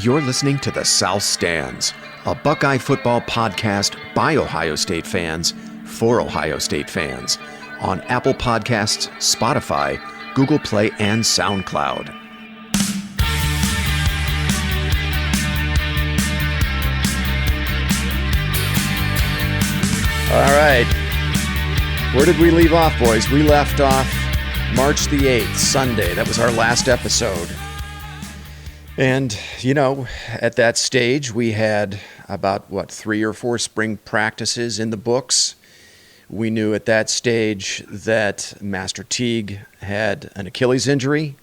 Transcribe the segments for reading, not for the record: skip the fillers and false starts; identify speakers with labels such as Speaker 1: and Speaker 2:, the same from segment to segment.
Speaker 1: You're listening to The South Stands, a Buckeye football podcast by Ohio State fans for Ohio State fans, on Apple Podcasts, Spotify, Google Play, and SoundCloud. All right. Where did we leave off, boys? We left off March the 8th, Sunday. That was our last episode. And, you know, at that stage, we had about, 3 or 4 spring practices in the books. We knew at that stage that Master Teague had an Achilles injury,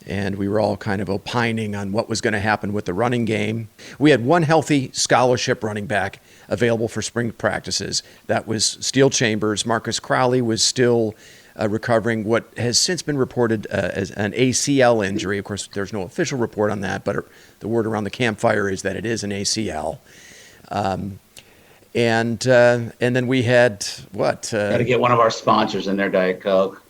Speaker 1: and we were all kind of opining on what was going to happen with the running game. We had one healthy scholarship running back available for spring practices. That was Steele Chambers. Marcus Crowley was still recovering what has since been reported as an ACL injury. Of course, there's no official report on that, but the word around the campfire is that it is an ACL. And then we had what?
Speaker 2: Got to get one of our sponsors in there, Diet Coke.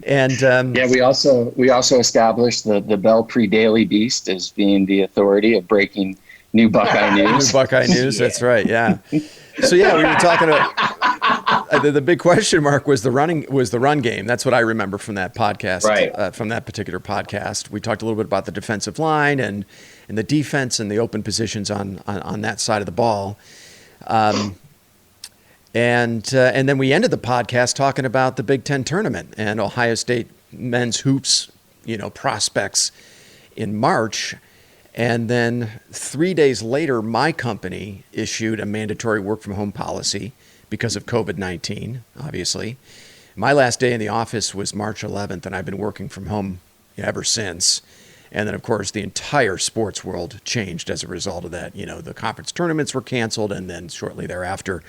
Speaker 1: And
Speaker 3: we also established the Belpre Daily Beast as being the authority of breaking new Buckeye news.
Speaker 1: New Buckeye news. That's right. Yeah. So yeah, we were talking about the big question mark was the run game. That's what I remember from that podcast.
Speaker 2: Right. From
Speaker 1: that particular podcast, we talked a little bit about the defensive line and the defense and the open positions on that side of the ball. And then we ended the podcast talking about the Big Ten tournament and Ohio State men's hoops, prospects in March. And then 3 days later, my company issued a mandatory work from home policy because of COVID-19, obviously. My last day in the office was March 11th, and I've been working from home ever since. And then, of course, the entire sports world changed as a result of that. The conference tournaments were canceled, and then shortly thereafter,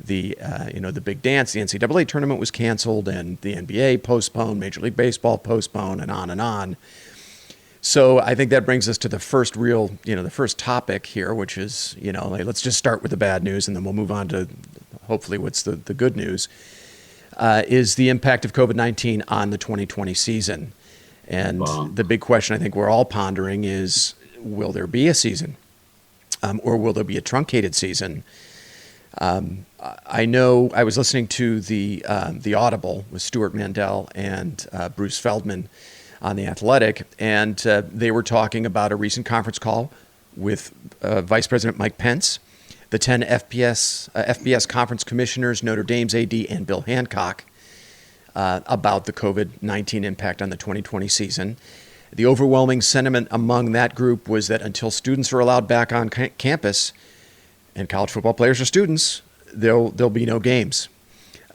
Speaker 1: the big dance, the NCAA tournament was canceled, and the NBA postponed, Major League Baseball postponed, and on and on. So I think that brings us to the first the first topic here, which is, let's just start with the bad news, and then we'll move on to hopefully what's the good news, is the impact of COVID-19 on the 2020 season. And the big question I think we're all pondering is, will there be a season, or will there be a truncated season? I know I was listening to the Audible with Stuart Mandel and Bruce Feldman on The Athletic, and they were talking about a recent conference call with Vice President Mike Pence, the 10 FBS conference commissioners, Notre Dame's AD, and Bill Hancock about the COVID-19 impact on the 2020 season. The overwhelming sentiment among that group was that until students are allowed back on campus, and college football players are students, there'll be no games.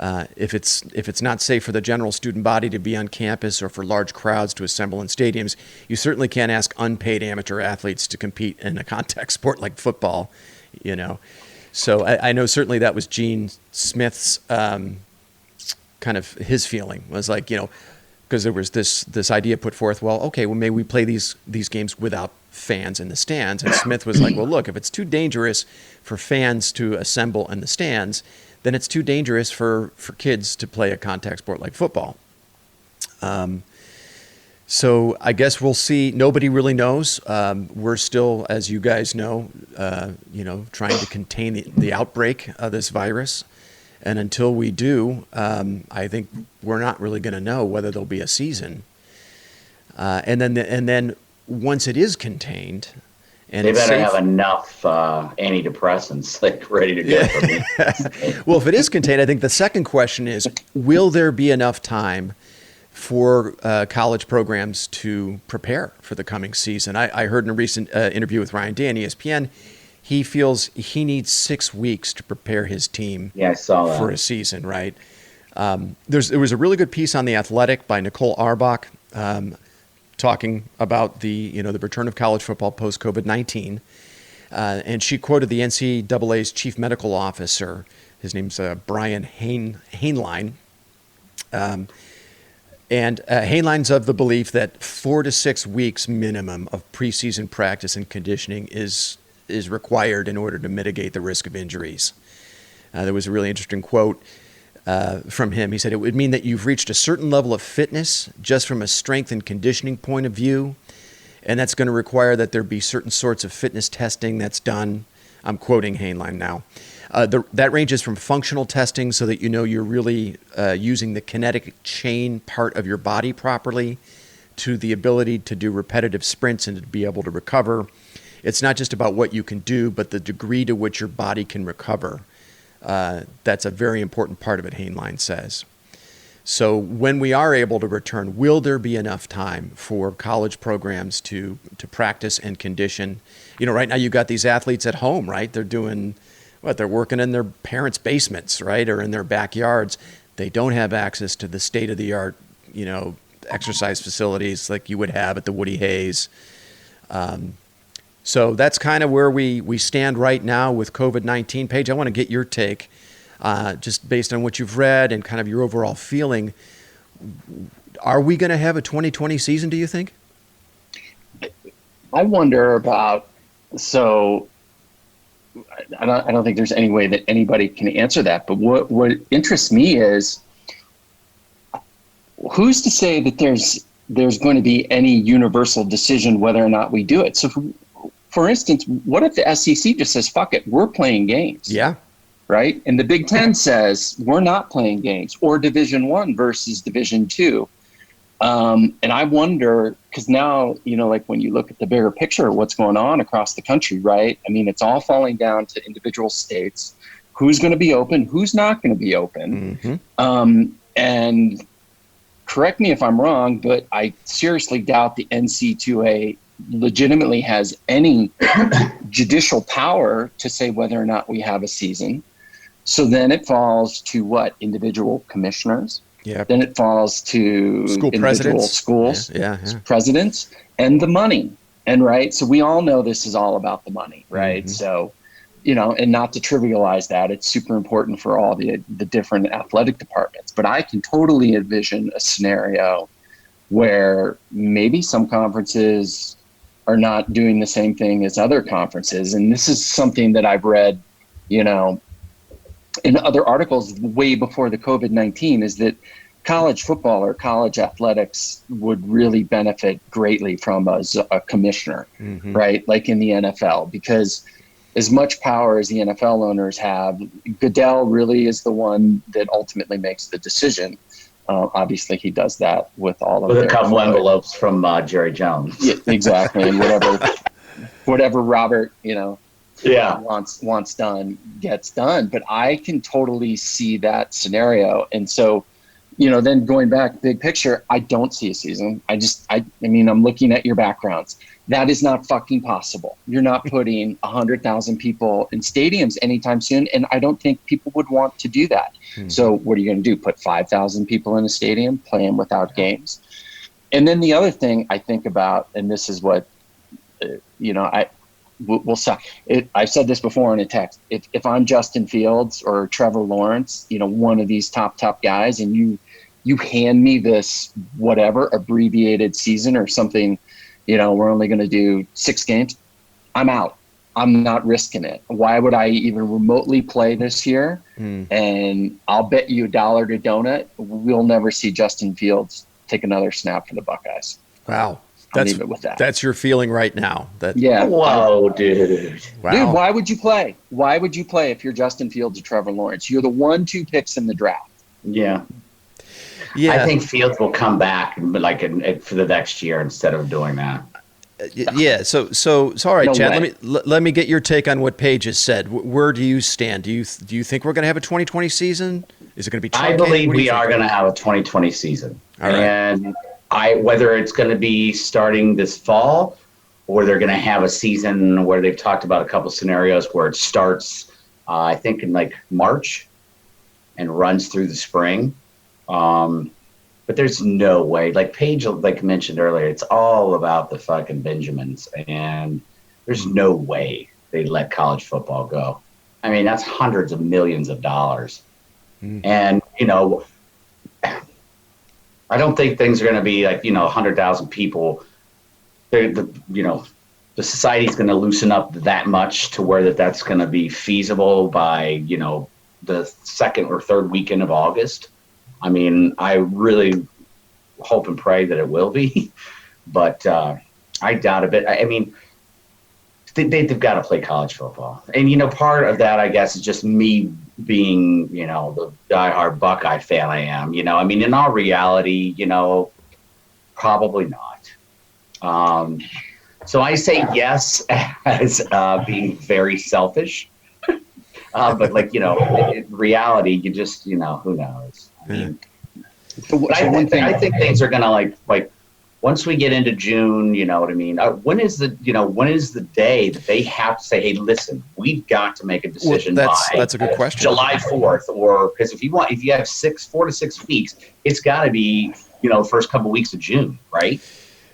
Speaker 1: If it's not safe for the general student body to be on campus or for large crowds to assemble in stadiums, you certainly can't ask unpaid amateur athletes to compete in a contact sport like football, So I know certainly that was Gene Smith's kind of his feeling was like, because there was this idea put forth, maybe we play these games without fans in the stands. And Smith was like, well, look, if it's too dangerous for fans to assemble in the stands, then it's too dangerous for kids to play a contact sport like football. So I guess we'll see. Nobody really knows. We're still, as you guys know, trying to contain the outbreak of this virus. And until we do, I think we're not really going to know whether there'll be a season. And then once it is contained, and
Speaker 2: they better have enough antidepressants ready to go for me.
Speaker 1: Well, if it is contained, I think the second question is, will there be enough time for college programs to prepare for the coming season? I heard in a recent interview with Ryan Day on ESPN, he feels he needs 6 weeks to prepare his team
Speaker 2: I saw that.
Speaker 1: For a season, right? There was a really good piece on The Athletic by Nicole Auerbach, talking about the return of college football post COVID-19, and she quoted the NCAA's chief medical officer. His name's Brian Hainline, and Hainline's of the belief that 4 to 6 weeks minimum of preseason practice and conditioning is required in order to mitigate the risk of injuries. There was a really interesting quote from him. He said, it would mean that you've reached a certain level of fitness just from a strength and conditioning point of view, And that's going to require that there be certain sorts of fitness testing that's done. I'm quoting Hainline now. That ranges from functional testing so that you know you're really using the kinetic chain part of your body properly, to the ability to do repetitive sprints and to be able to recover. It's not just about what you can do, but the degree to which your body can recover. That's a very important part of it, Hainline says. So when we are able to return, will there be enough time for college programs to practice and condition? You know, right now you got these athletes at home, right? They're doing what? They're working in their parents' basements, right? Or in their backyards. They don't have access to the state-of-the-art, you know, exercise facilities like you would have at the Woody Hayes. So that's kind of where we stand right now with COVID-19. Paige, I want to get your take. Just based on what you've read and kind of your overall feeling, are we going to have a 2020 season, do you think?
Speaker 3: I wonder about, so I don't think there's any way that anybody can answer that, but what interests me is, who's to say that there's going to be any universal decision whether or not we do it? So for instance, what if the SEC just says, fuck it, we're playing games?
Speaker 1: Yeah.
Speaker 3: Right? And the Big Ten says we're not playing games, or Division I versus Division II. And I wonder, because now, you know, like when you look at the bigger picture of what's going on across the country, right? I mean, it's all falling down to individual states. Who's going to be open? Who's not going to be open? Mm-hmm. And correct me if I'm wrong, but I seriously doubt the NC2A legitimately has any judicial power to say whether or not we have a season. So then it falls to what? Individual commissioners. Yeah. Then it falls to
Speaker 1: school
Speaker 3: individual
Speaker 1: presidents.
Speaker 3: Schools,
Speaker 1: yeah.
Speaker 3: Presidents, and the money. And right, so we all know this is all about the money, right? Mm-hmm. So, you know, and not to trivialize that, it's super important for all the different athletic departments. But I can totally envision a scenario where maybe some conferences are not doing the same thing as other conferences. And this is something that I've read, you know, in other articles way before the COVID-19, is that college football or college athletics would really benefit greatly from a commissioner, mm-hmm. right? Like in the NFL, because as much power as the NFL owners have, Goodell really is the one that ultimately makes the decision. Obviously, he does that with all of
Speaker 2: a couple envelopes from Jerry Jones.
Speaker 3: Yeah, exactly, and whatever Robert, you know, wants done gets done. But I can totally see that scenario, and so, you know, then going back big picture, I don't see a season. I mean, I'm looking at your backgrounds. That is not fucking possible. You're not putting 100,000 people in stadiums anytime soon, and I don't think people would want to do that. Hmm. So what are you going to do? Put 5,000 people in a stadium, play them without games? And then the other thing I think about, and this is what, you know, we'll say, I've said this before in a text. If I'm Justin Fields or Trevor Lawrence, you know, one of these top guys, and you hand me this whatever abbreviated season or something, you know, we're only going to do 6 games, I'm out. I'm not risking it. Why would I even remotely play this year? Mm. And I'll bet you $1 to donut, we'll never see Justin Fields take another snap for the Buckeyes.
Speaker 1: Wow.
Speaker 3: I'll leave it with that.
Speaker 1: That's your feeling right now.
Speaker 2: Yeah. Whoa, dude.
Speaker 1: Wow.
Speaker 3: Dude, why would you play? Why would you play if you're Justin Fields or Trevor Lawrence? You're the 1-2 picks in the draft.
Speaker 2: Yeah. Yeah, I think Fields will come back like for the next year instead of doing that.
Speaker 1: Yeah. So all right, no Chad. Let me get your take on what Paige has said. Where do you stand? Do you think we're going to have a 2020 season? Is it going to be truncated?
Speaker 2: I believe we are going to have a 2020 season.
Speaker 1: All right.
Speaker 2: And whether it's going to be starting this fall, or they're going to have a season where they've talked about a couple scenarios where it starts, I think in like March, and runs through the spring. But there's no way, like Paige, like mentioned earlier, it's all about the fucking Benjamins, and there's no way they let college football go. I mean, that's hundreds of millions of dollars. Mm. And, you know, I don't think things are going to be like, you know, 100,000 people. You know, the society's going to loosen up that much to where that's going to be feasible by, you know, the second or third weekend of August. I mean, I really hope and pray that it will be, but I doubt it. I mean, they've got to play college football. And, part of that, I guess, is just me being, the diehard Buckeye fan I am. I mean, in all reality, probably not. So I say yes as being very selfish. But, in reality, you just, who knows? I mean, I think things are going to like once we get into June, you know what I mean? When is the day that they have to say, hey, listen, we've got to make a decision by
Speaker 1: that's a good question.
Speaker 2: July 4th, or because if you have 4 to 6 weeks, it's got to be, the first couple of weeks of June, right?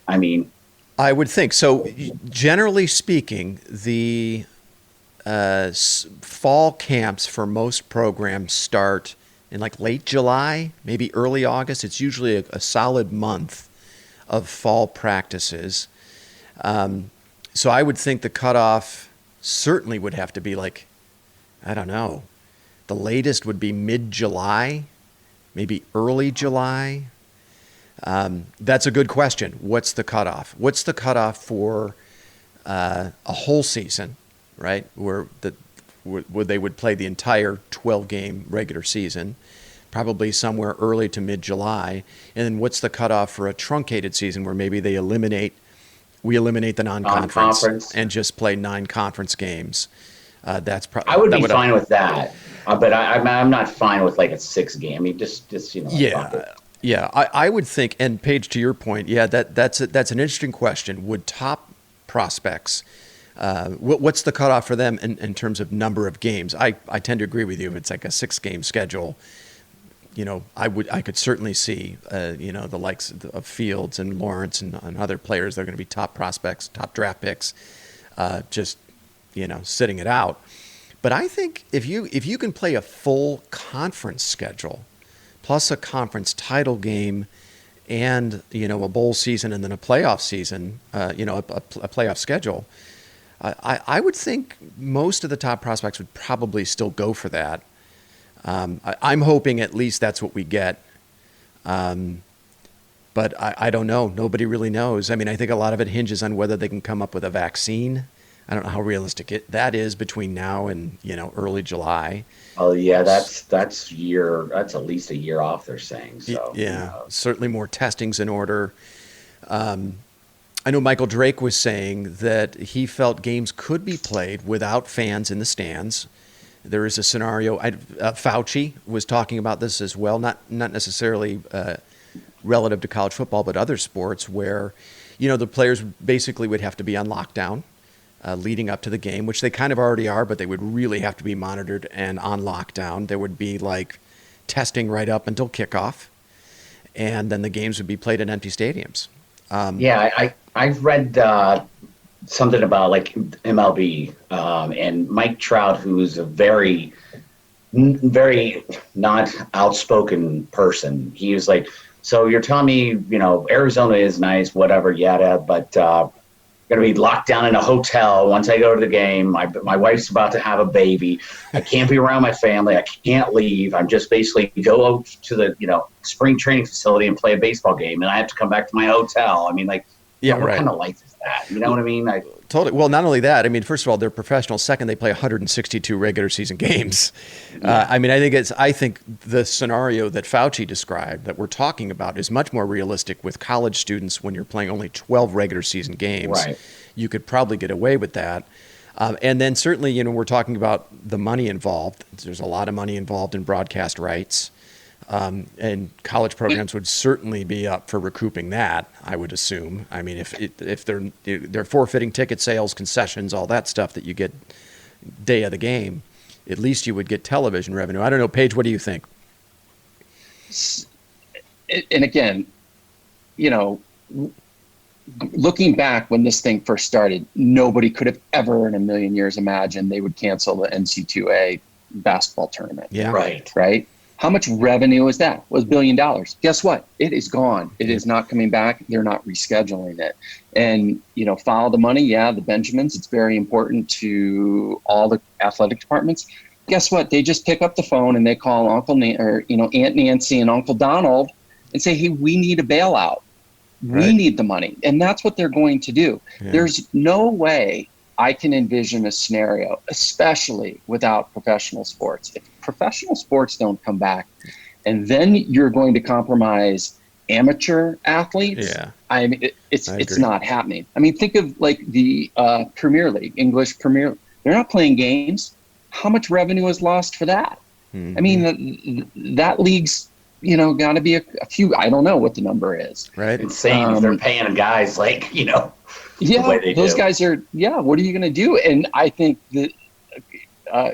Speaker 2: I mean,
Speaker 1: I would think so. Generally speaking, the fall camps for most programs start in late July, maybe early August. It's usually a solid month of fall practices. So I would think the cutoff certainly would have to be I don't know, the latest would be mid-July, maybe early July. That's a good question. What's the cutoff? What's the cutoff for a whole season, right? Where they would play the entire 12-game regular season, probably somewhere early to mid-July. And then what's the cutoff for a truncated season where maybe we eliminate the non-conference and just play 9 conference games? That's probably.
Speaker 2: I would be fine with that, but I'm not fine with a 6-game. I mean, just
Speaker 1: Yeah, I would think, and Paige, to your point, that's an interesting question. Would top prospects, what's the cutoff for them in terms of number of games? I tend to agree with you. If it's a 6-game schedule, I could certainly see, the likes of Fields and Lawrence and other players that are going to be top prospects, top draft picks, just, sitting it out. But I think if you can play a full conference schedule, plus a conference title game and, a bowl season and then a playoff season, a playoff schedule, I would think most of the top prospects would probably still go for that. I'm hoping at least that's what we get. But I don't know. Nobody really knows. I mean, I think a lot of it hinges on whether they can come up with a vaccine. I don't know how realistic that is between now and, early July.
Speaker 2: Oh yeah, that's at least a year off, they're saying. So
Speaker 1: yeah, certainly more testing's in order. I know Michael Drake was saying that he felt games could be played without fans in the stands. There is a scenario. Fauci was talking about this as well, not necessarily relative to college football, but other sports where, the players basically would have to be on lockdown leading up to the game, which they kind of already are, but they would really have to be monitored and on lockdown. There would be testing right up until kickoff, and then the games would be played in empty stadiums.
Speaker 2: I've read something about MLB and Mike Trout, who's a very, very not outspoken person. He was like, so you're telling me, Arizona is nice, whatever, yada, but going to be locked down in a hotel once I go to the game. My wife's about to have a baby. I can't be around my family. I can't leave. I'm just basically go out to the spring training facility and play a baseball game, and I have to come back to my hotel. I mean, what kind of life is that? You know what I mean?
Speaker 1: Totally. Well, not only that. I mean, first of all, they're professionals. Second, they play 162 regular season games. Yeah. I think the scenario that Fauci described that we're talking about is much more realistic with college students when you're playing only 12 regular season games.
Speaker 2: Right.
Speaker 1: You could probably get away with that. And then certainly, we're talking about the money involved. There's a lot of money involved in broadcast rights. And college programs would certainly be up for recouping that, I would assume. I mean, if they're forfeiting ticket sales, concessions, all that stuff that you get day of the game, at least you would get television revenue. I don't know, Paige, what do you think?
Speaker 3: And again, looking back when this thing first started, nobody could have ever in a million years imagined they would cancel the NC2A basketball tournament.
Speaker 1: Yeah.
Speaker 3: Right. How much revenue is that? Was $1 billion. Guess what? It is gone. It is not coming back. They're not rescheduling it. And, follow the money. Yeah, the Benjamins. It's very important to all the athletic departments. Guess what? They just pick up the phone and they call Aunt Nancy and Uncle Donald and say, hey, we need a bailout. We need the money. And that's what they're going to do.
Speaker 1: Yeah.
Speaker 3: There's no way I can envision a scenario, especially without professional sports. If professional sports don't come back, and then you're going to compromise amateur athletes, I mean, it's not happening. I mean, think of like the Premier League, English Premier League. They're not playing games. How much revenue is lost for that?
Speaker 1: Mm-hmm.
Speaker 3: I mean, that league's, got to be a few. I don't know what the number is.
Speaker 1: Right.
Speaker 2: Insane. If they're paying guys like, the way
Speaker 3: those guys are. Yeah. What are you going to do? And I think that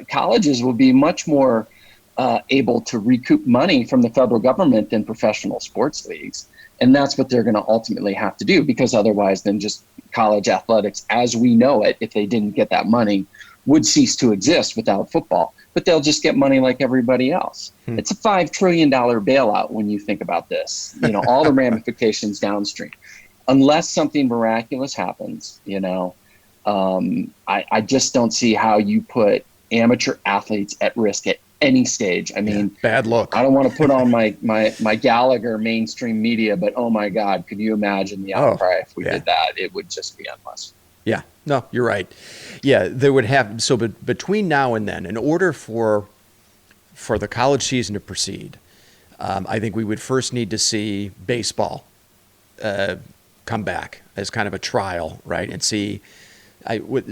Speaker 3: colleges will be much more able to recoup money from the federal government than professional sports leagues. And that's what they're going to ultimately have to do, because otherwise then just college athletics as we know it, if they didn't get that money, would cease to exist without football. But they'll just get money like everybody else. It's a $5 trillion bailout when you think about this, all the ramifications downstream. Unless something miraculous happens, I just don't see how you put amateur athletes at risk at any stage. I mean,
Speaker 1: bad luck.
Speaker 3: I don't want to put on my Gallagher mainstream media, but oh my God, could you imagine the outcry if we did that? It would just be endless.
Speaker 1: Yeah, no, you're right. Yeah, they would have. So between now and then, in order for the college season to proceed, I think we would first need to see baseball come back as kind of a trial, right? And see.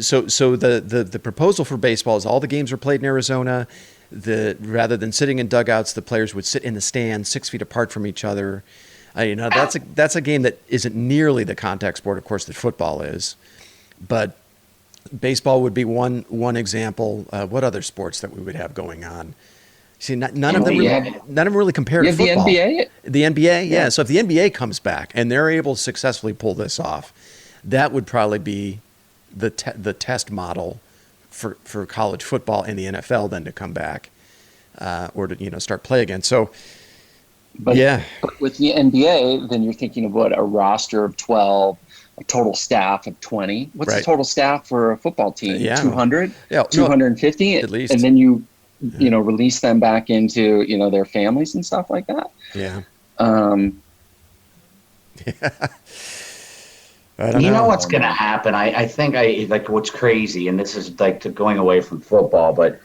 Speaker 1: So the proposal for baseball is all the games are played in Arizona. Rather than sitting in dugouts, the players would sit in the stands 6 feet apart from each other. That's a game that isn't nearly the contact sport, of course, that football is. But baseball would be one example. What other sports that we would have going on? See, none of them really compare to football.
Speaker 3: The NBA?
Speaker 1: The NBA, yeah. So if the NBA comes back and they're able to successfully pull this off, that would probably be the test model for college football and the NFL then to come back or to start play again. So,
Speaker 3: but with the NBA, then you're thinking of what, a roster of 12. A total staff of 20. What's the total staff for a football team? 200? 250?
Speaker 1: At least.
Speaker 3: And then you release them back into, their families and stuff like that.
Speaker 1: Yeah.
Speaker 2: You know what's going to happen? I think like what's crazy, and this is like going away from football, but,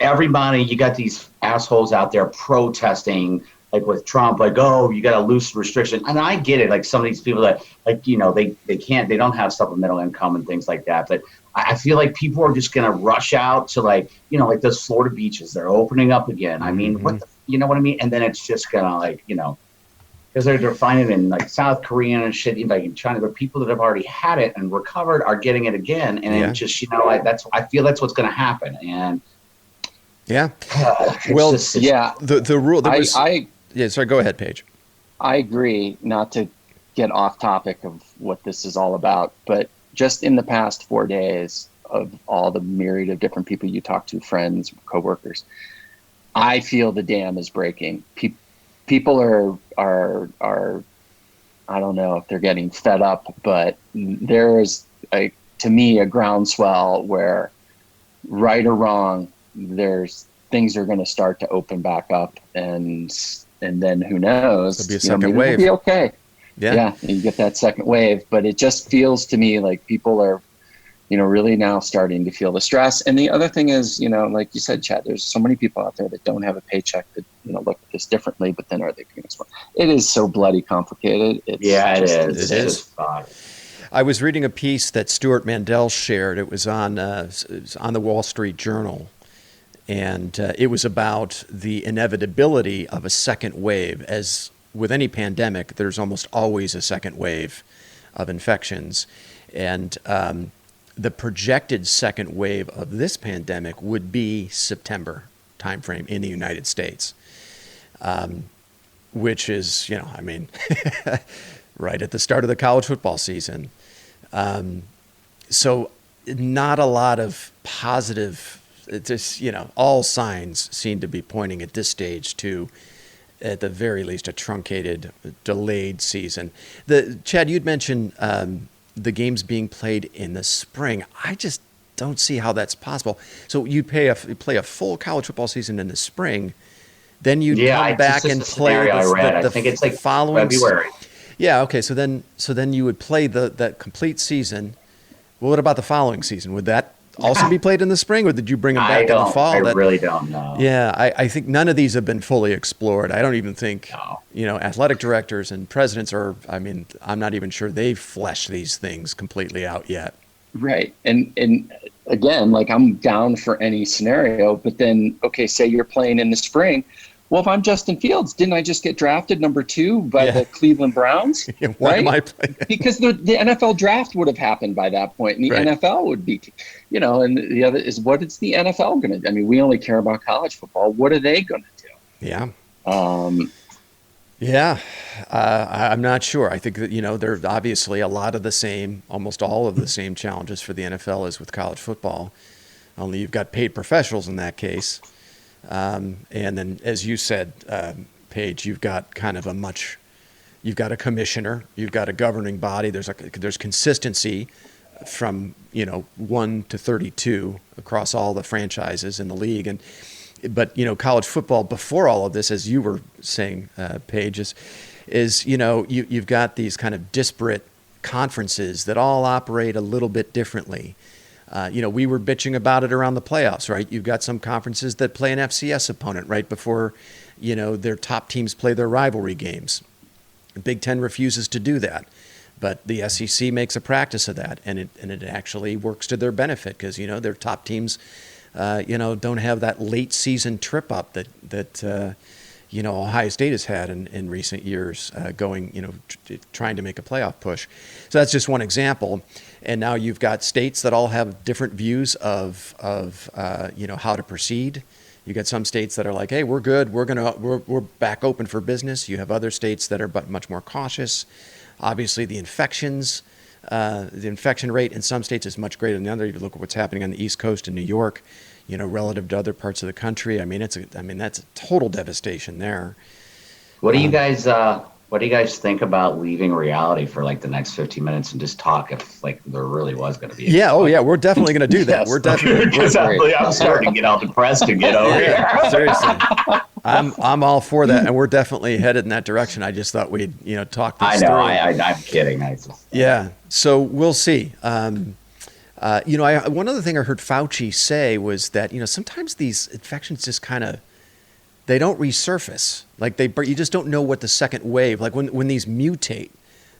Speaker 2: everybody, you got these assholes out there protesting, like with Trump, like, oh, you got to loosen restriction. And I get it. Like some of these people that like, they don't have supplemental income and things like that. But I feel like people are just going to rush out to like like those Florida beaches, they're opening up again. I mean, you know what I mean? And then it's just going to like, because they're finding in like South Korea and shit, like in China, but people that have already had it and recovered are getting it again. And it just, I feel that's what's going to happen. And
Speaker 1: the rule that was, sorry, go ahead, Paige.
Speaker 3: I agree, not to get off topic of what this is all about, but just in the past 4 days of all the myriad of different people you talk to, friends, coworkers, I feel the dam is breaking. People are I don't know if they're getting fed up, but there is to me a groundswell where, right or wrong, there's things are going to start to open back up, and then who knows?
Speaker 1: It'll be a second wave.
Speaker 3: It'll be okay. Yeah, you get that second wave, but it just feels to me like people are, really now starting to feel the stress. And the other thing is, like you said, Chad, there's so many people out there that don't have a paycheck that, look at this differently, but then are they going to? It is so bloody complicated.
Speaker 2: It is.
Speaker 1: I was reading a piece that Stuart Mandel shared. It was on the Wall Street Journal. And it was about the inevitability of a second wave. As with any pandemic, there's almost always a second wave of infections. And the projected second wave of this pandemic would be September timeframe in the United States, which is, right at the start of the college football season. So not a lot of positive. It's just, all signs seem to be pointing at this stage to, at the very least, a truncated, delayed season. Chad, you'd mentioned the games being played in the spring. I just don't see how that's possible. So you'd play a full college football season in the spring, then you'd come back and play
Speaker 2: I think it's like
Speaker 1: following
Speaker 2: February.
Speaker 1: Yeah. Okay. So then you would play that complete season. Well, what about the following season? Would that also be played in the spring, or did you bring them back in the fall?
Speaker 2: I really don't know.
Speaker 1: Yeah, I think none of these have been fully explored. I don't even think, athletic directors and presidents I'm not even sure they've fleshed these things completely out yet.
Speaker 3: Right. And again, like, I'm down for any scenario, but then, okay, say you're playing in the spring. Well, if I'm Justin Fields, didn't I just get drafted number 2 by the Cleveland Browns?
Speaker 1: Why am I playing?
Speaker 3: Because the NFL draft would have happened by that point, and the NFL would be, and the other is, what is the NFL going to do? I mean, we only care about college football. What are they going to do?
Speaker 1: Yeah. I'm not sure. I think that, there's obviously a lot of the same, almost all of the same challenges for the NFL as with college football. Only you've got paid professionals in that case. And then, as you said, Paige, you've got you've got a commissioner, you've got a governing body. There's consistency from 1 to 32 across all the franchises in the league, but college football before all of this, as you were saying, Paige, is you've got these kind of disparate conferences that all operate a little bit differently. We were bitching about it around the playoffs, right? You've got some conferences that play an FCS opponent right before, their top teams play their rivalry games. The Big Ten refuses to do that, but the SEC makes a practice of that, and it actually works to their benefit because, their top teams, don't have that late season trip up that Ohio State has had in recent years, trying to make a playoff push. So that's just one example. And now you've got states that all have different views of how to proceed. You got some states that are like, hey, we're good. We're back open for business. You have other states that are much more cautious. Obviously, the infection rate in some states is much greater than the other. You look at what's happening on the East Coast in New York, relative to other parts of the country. That's a total devastation there.
Speaker 2: What do you guys think about leaving reality for like the next 15 minutes and just talk if like there really was going to be?
Speaker 1: Yeah. Oh yeah. We're definitely going to do that.
Speaker 3: Yes.
Speaker 1: We're definitely.
Speaker 2: I'm starting to get all depressed to get over here.
Speaker 1: Seriously. I'm all for that. And we're definitely headed in that direction. I just thought we'd, talk this through.
Speaker 2: I'm kidding.
Speaker 1: Yeah. So we'll see. One other thing I heard Fauci say was that, sometimes these infections just they don't resurface. Like you just don't know what the second wave, like when these mutate,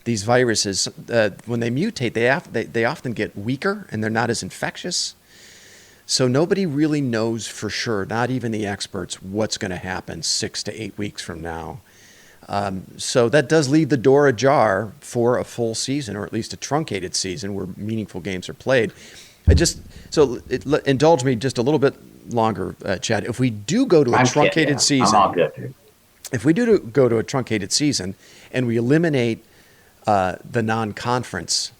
Speaker 1: these viruses, when they mutate, they often get weaker and they're not as infectious. So nobody really knows for sure, not even the experts, what's going to happen 6 to 8 weeks from now. So that does leave the door ajar for a full season, or at least a truncated season where meaningful games are played. Indulge me just a little bit longer, Chad. If we do go to a truncated season,
Speaker 2: I'm all good.
Speaker 1: If we do go to a truncated season and we eliminate the non-conference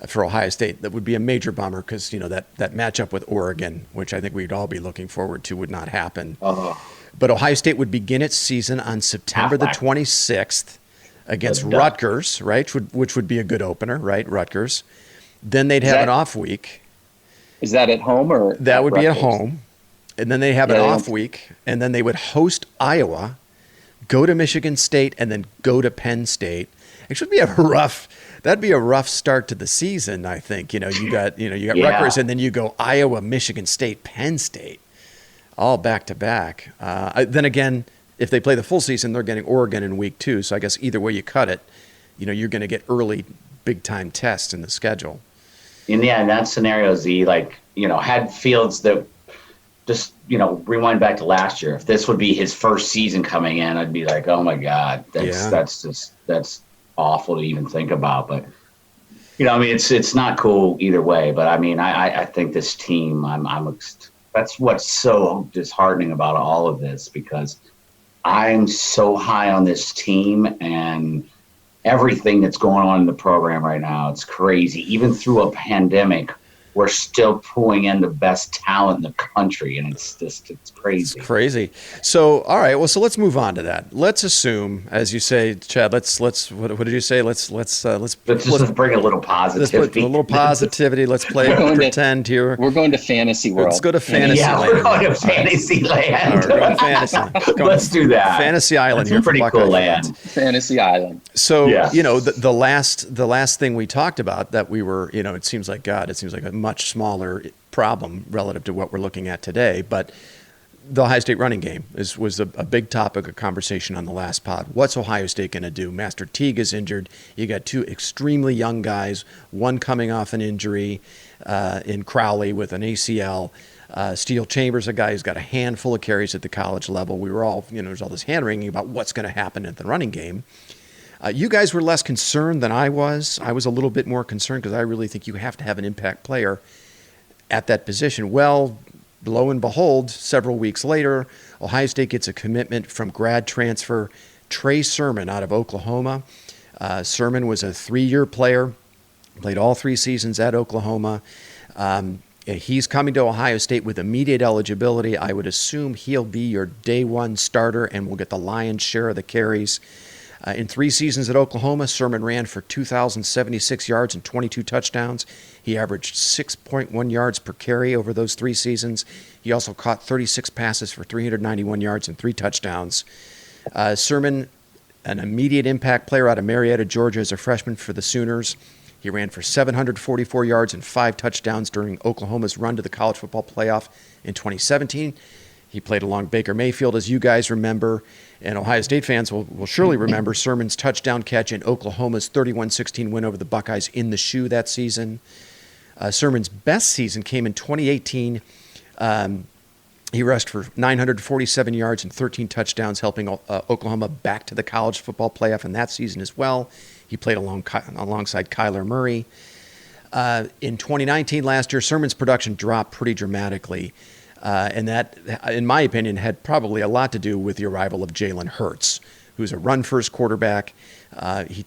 Speaker 1: for Ohio State, that would be a major bummer because that matchup with Oregon, which I think we'd all be looking forward to, would not happen. But Ohio State would begin its season on September the 26th against Rutgers, right? Which would be a good opener, right? Rutgers. Then they'd have an off week.
Speaker 3: Is that at home or?
Speaker 1: That would be at home. And then they have an off week, and then they would host Iowa, go to Michigan State, and then go to Penn State. It should be that'd be a rough start to the season, I think. You got Rutgers, and then you go Iowa, Michigan State, Penn State, all back to back. Then again, if they play the full season, they're getting Oregon in week 2. So I guess either way you cut it, you're going to get early big time tests in the schedule.
Speaker 2: In that scenario, had Fields that just, rewind back to last year. If this would be his first season coming in, I'd be like, oh my God, that's awful to even think about. But, it's not cool either way. But I think this team, that's what's so disheartening about all of this, because I'm so high on this team and everything that's going on in the program right now. It's crazy. Even through a pandemic, we're still pulling in the best talent in the country, and it's crazy.
Speaker 1: It's crazy. So, all right. Well, so let's move on to that. Let's assume, as you say, Chad. Let's. What did you say? Let's
Speaker 2: just bring a little positivity.
Speaker 1: Let's put a little positivity. Let's play pretend here.
Speaker 3: We're going to fantasy world.
Speaker 1: Let's go to fantasy land.
Speaker 2: We're going to fantasy land.
Speaker 1: All right, we're going to fantasy.
Speaker 2: Let's do that.
Speaker 1: Fantasy Island.
Speaker 2: That's
Speaker 1: here.
Speaker 2: A pretty cool land.
Speaker 3: Fantasy Island.
Speaker 1: So the last thing we talked about that we were, it seems like a much smaller problem relative to what we're looking at today, but the Ohio State running game was a big topic of conversation on the last pod. What's Ohio State going to do? Master Teague is injured. You got two extremely young guys, one coming off an injury in Crowley with an ACL. Steele Chambers, a guy who's got a handful of carries at the college level. We were all, there's all this hand-wringing about what's going to happen at the running game. You guys were less concerned than I was. I was a little bit more concerned because I really think you have to have an impact player at that position. Well, lo and behold, several weeks later, Ohio State gets a commitment from grad transfer Trey Sermon out of Oklahoma. Sermon was a 3-year player, played all 3 seasons at Oklahoma. He's coming to Ohio State with immediate eligibility. I would assume he'll be your day one starter and will get the lion's share of the carries. In 3 seasons at Oklahoma, Sermon ran for 2,076 yards and 22 touchdowns. He averaged 6.1 yards per carry over those 3 seasons. He also caught 36 passes for 391 yards and 3 touchdowns. Sermon, an immediate impact player out of Marietta, Georgia, as a freshman for the Sooners. He ran for 744 yards and 5 touchdowns during Oklahoma's run to the college football playoff in 2017. He played along Baker Mayfield, as you guys remember, and Ohio State fans will surely remember Sermon's touchdown catch in Oklahoma's 31-16 win over the Buckeyes in the shoe that season. Sermon's best season came in 2018. He rushed for 947 yards and 13 touchdowns, helping Oklahoma back to the college football playoff in that season as well. He played alongside Kyler Murray. In 2019, last year, Sermon's production dropped pretty dramatically. And that, in my opinion, had probably a lot to do with the arrival of Jalen Hurts, who's a run-first quarterback. He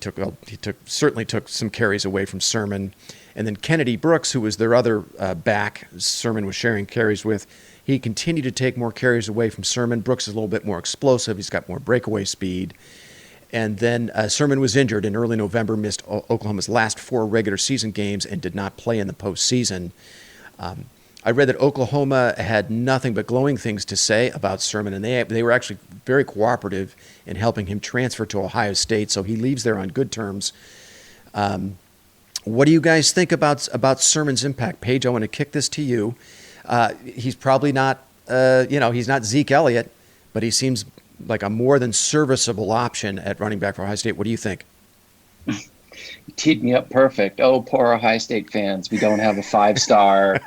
Speaker 1: certainly took some carries away from Sermon. And then Kennedy Brooks, who was their other back Sermon was sharing carries with, he continued to take more carries away from Sermon. Brooks is a little bit more explosive. He's got more breakaway speed. And then Sermon was injured in early November, missed Oklahoma's last 4 regular season games, and did not play in the postseason. I read that Oklahoma had nothing but glowing things to say about Sermon, and they were actually very cooperative in helping him transfer to Ohio State, so he leaves there on good terms. What do you guys think about Sermon's impact? Paige, I want to kick this to you. He's probably not, he's not Zeke Elliott, but he seems like a more than serviceable option at running back for Ohio State. What do you think?
Speaker 3: Teed me up perfect. Oh, poor Ohio State fans. We don't have a 5-star,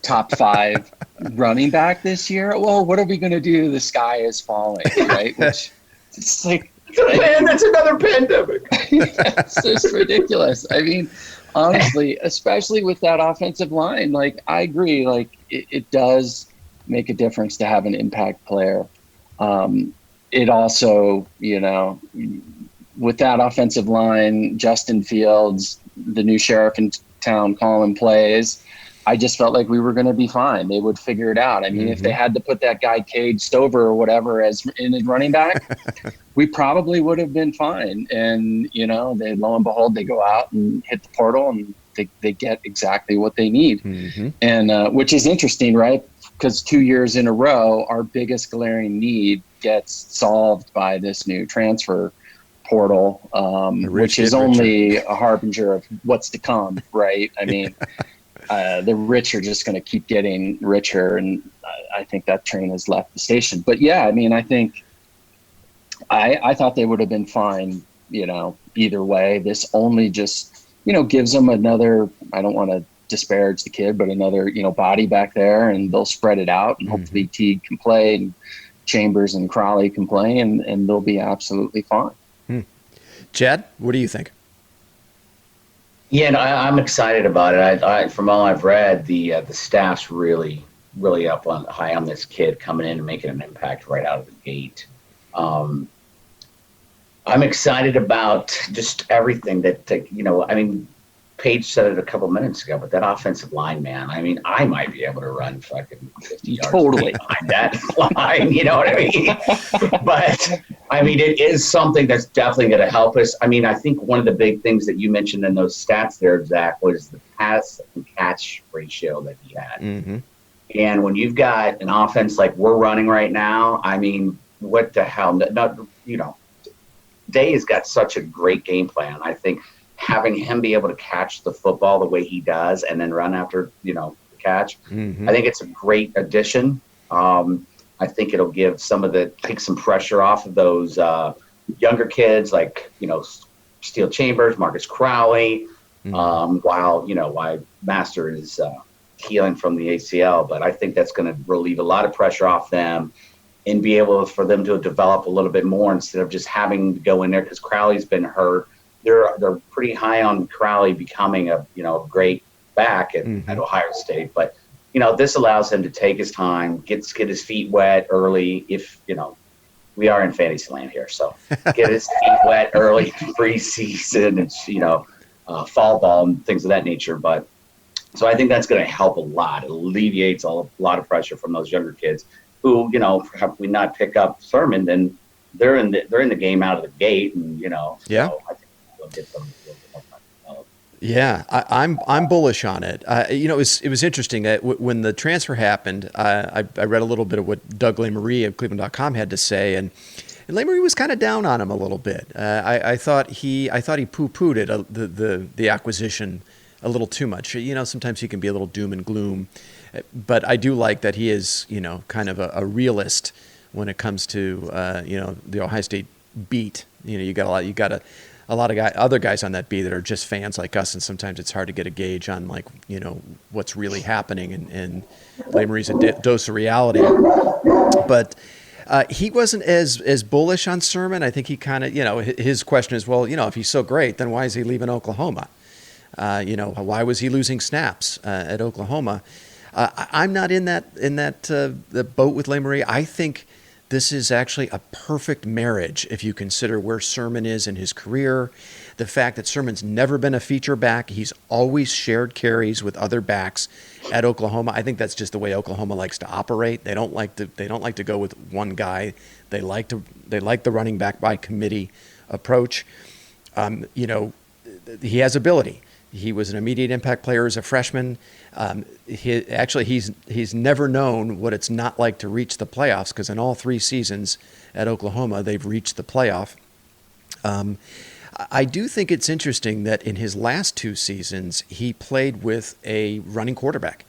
Speaker 3: top 5 running back this year. Well, what are we going to do? The sky is falling, right? Which it's like,
Speaker 2: that's another pandemic.
Speaker 3: It's just ridiculous. I mean, honestly, especially with that offensive line, like I agree, like it does make a difference to have an impact player. It also, with that offensive line, Justin Fields, the new sheriff in town calling plays, I just felt like we were going to be fine. They would figure it out. I mean, if they had to put that guy Cade Stover or whatever as in a running back, we probably would have been fine. And, they lo and behold, they go out and hit the portal and they get exactly what they need. And which is interesting, right? Because 2 years in a row, our biggest glaring need gets solved by this new transfer portal, which is only a harbinger of what's to come, right? I mean, the rich are just going to keep getting richer, and I think that train has left the station. But yeah, I mean, I think I thought they would have been fine, either way. This only just, gives them another, I don't want to disparage the kid, but another, body back there, and they'll spread it out, and hopefully Teague can play, and Chambers and Crowley can play, and they'll be absolutely fine.
Speaker 1: Chad, what do you think?
Speaker 2: Yeah, no, I'm excited about it. I from all I've read, the staff's really high on this kid coming in and making an impact right out of the gate. I'm excited about just everything that I mean, Paige said it a couple minutes ago, but that offensive line, man, I mean, I might be able to run fucking 50 yards
Speaker 3: totally
Speaker 2: behind that line, you know what I mean? But, I mean, it is something that's definitely going to help us. I mean, I think one of the big things that you mentioned in those stats there, Zach, was the pass and catch ratio that he had.
Speaker 1: Mm-hmm.
Speaker 2: And when you've got an offense like we're running right now, I mean, what the hell? Not, you know, Day has got such a great game plan. I think having him be able to catch the football the way he does and then run after, you know, the catch,
Speaker 1: Mm-hmm.
Speaker 2: I think it's a great addition. I think it'll give take some pressure off of those younger kids like, you know, Steele Chambers, Marcus Crowley, while Master is healing from the ACL. But I think that's going to relieve a lot of pressure off them and be able for them to develop a little bit more instead of just having to go in there because Crowley's been hurt. They're pretty high on Crowley becoming a great back at Ohio State, but you know this allows him to take his time, get his feet wet early. If you know, we are in fantasy land here, so get his feet wet early preseason. It's fall ball and things of that nature. But so I think that's going to help a lot. It alleviates a lot of pressure from those younger kids who if we not pick up Sermon, then they're in the game out of the gate, and
Speaker 1: Yeah.
Speaker 2: So I think we'll get them.
Speaker 1: Yeah, I'm bullish on it. It was interesting that when the transfer happened, I read a little bit of what Doug LeMarie of Cleveland.com had to say, and LeMarie was kind of down on him a little bit. I thought he poo-pooed it, the acquisition a little too much. Sometimes he can be a little doom and gloom, but I do like that he is kind of a realist when it comes to the Ohio State beat. You got a lot of other guys on that beat that are just fans like us, and sometimes it's hard to get a gauge on what's really happening. And LeMarie's a dose of reality, but he wasn't as bullish on Sermon. I think he kind of his question is, well, if he's so great, then why is he leaving Oklahoma? Why was he losing snaps at Oklahoma? I'm not in that the boat with LeMarie. I think this is actually a perfect marriage if you consider where Sermon is in his career, the fact that Sermon's never been a feature back. He's always shared carries with other backs at Oklahoma. I think that's just the way Oklahoma likes to operate. They don't like to go with one guy. They like the running back by committee approach. He has ability. He was an immediate impact player as a freshman. He's never known what it's not like to reach the playoffs, because in all 3 seasons at Oklahoma, they've reached the playoff. I do think it's interesting that in his last 2 seasons, he played with a running quarterback.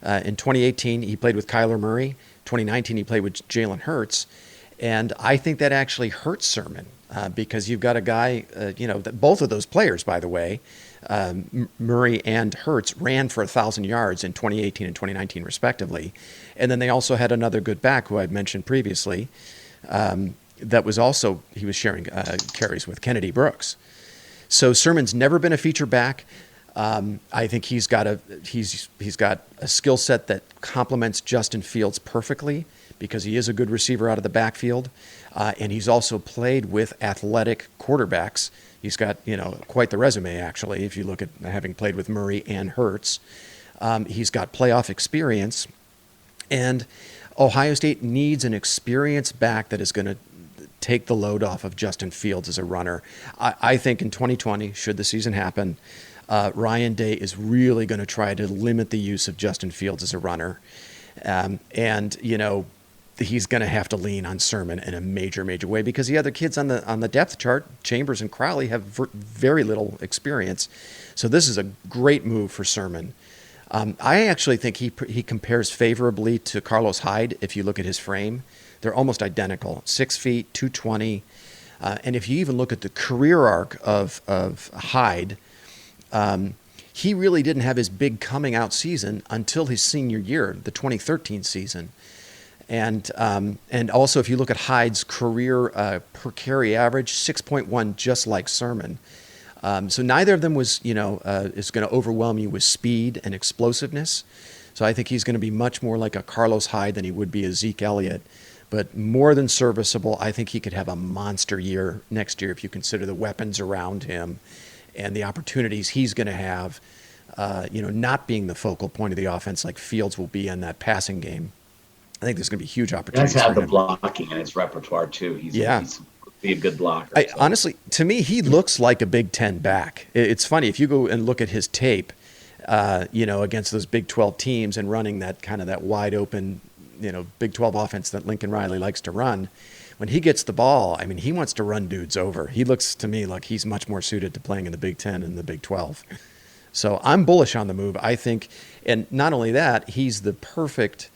Speaker 1: In 2018, he played with Kyler Murray. 2019, he played with Jalen Hurts. And I think that actually hurts Sermon because you've got a guy, both of those players, by the way, Murray and Hurts ran for 1,000 yards in 2018 and 2019 respectively. And then they also had another good back who I've mentioned previously that was also, he was sharing carries with Kennedy Brooks. So Sermon's never been a feature back. I think he's got a skill set that complements Justin Fields perfectly because he is a good receiver out of the backfield. And he's also played with athletic quarterbacks. He's got, quite the resume, actually, if you look at having played with Murray and Hurts. He's got playoff experience. And Ohio State needs an experienced back that is going to take the load off of Justin Fields as a runner. I think in 2020, should the season happen, Ryan Day is really going to try to limit the use of Justin Fields as a runner. He's going to have to lean on Sermon in a major, major way because the other kids on the depth chart, Chambers and Crowley, have very little experience. So this is a great move for Sermon. I actually think he compares favorably to Carlos Hyde if you look at his frame. They're almost identical, 6 feet, 220. And if you even look at the career arc of Hyde, he really didn't have his big coming out season until his senior year, the 2013 season. And also, if you look at Hyde's career per carry average, 6.1, just like Sermon. So neither of them is going to overwhelm you with speed and explosiveness. So I think he's going to be much more like a Carlos Hyde than he would be a Zeke Elliott, but more than serviceable. I think he could have a monster year next year if you consider the weapons around him and the opportunities he's going to have, not being the focal point of the offense like Fields will be in that passing game. I think there's going to be huge opportunities.
Speaker 2: He does have
Speaker 1: for
Speaker 2: the
Speaker 1: him.
Speaker 2: blocking in his repertoire too. He's be a good blocker.
Speaker 1: Honestly, to me, he looks like a Big Ten back. It's funny if you go and look at his tape, against those Big 12 teams and running that kind of that wide open, Big 12 offense that Lincoln Riley likes to run. When he gets the ball, I mean, he wants to run dudes over. He looks to me like he's much more suited to playing in the Big 10 and the Big 12. So I'm bullish on the move. I think, and not only that, he's the perfect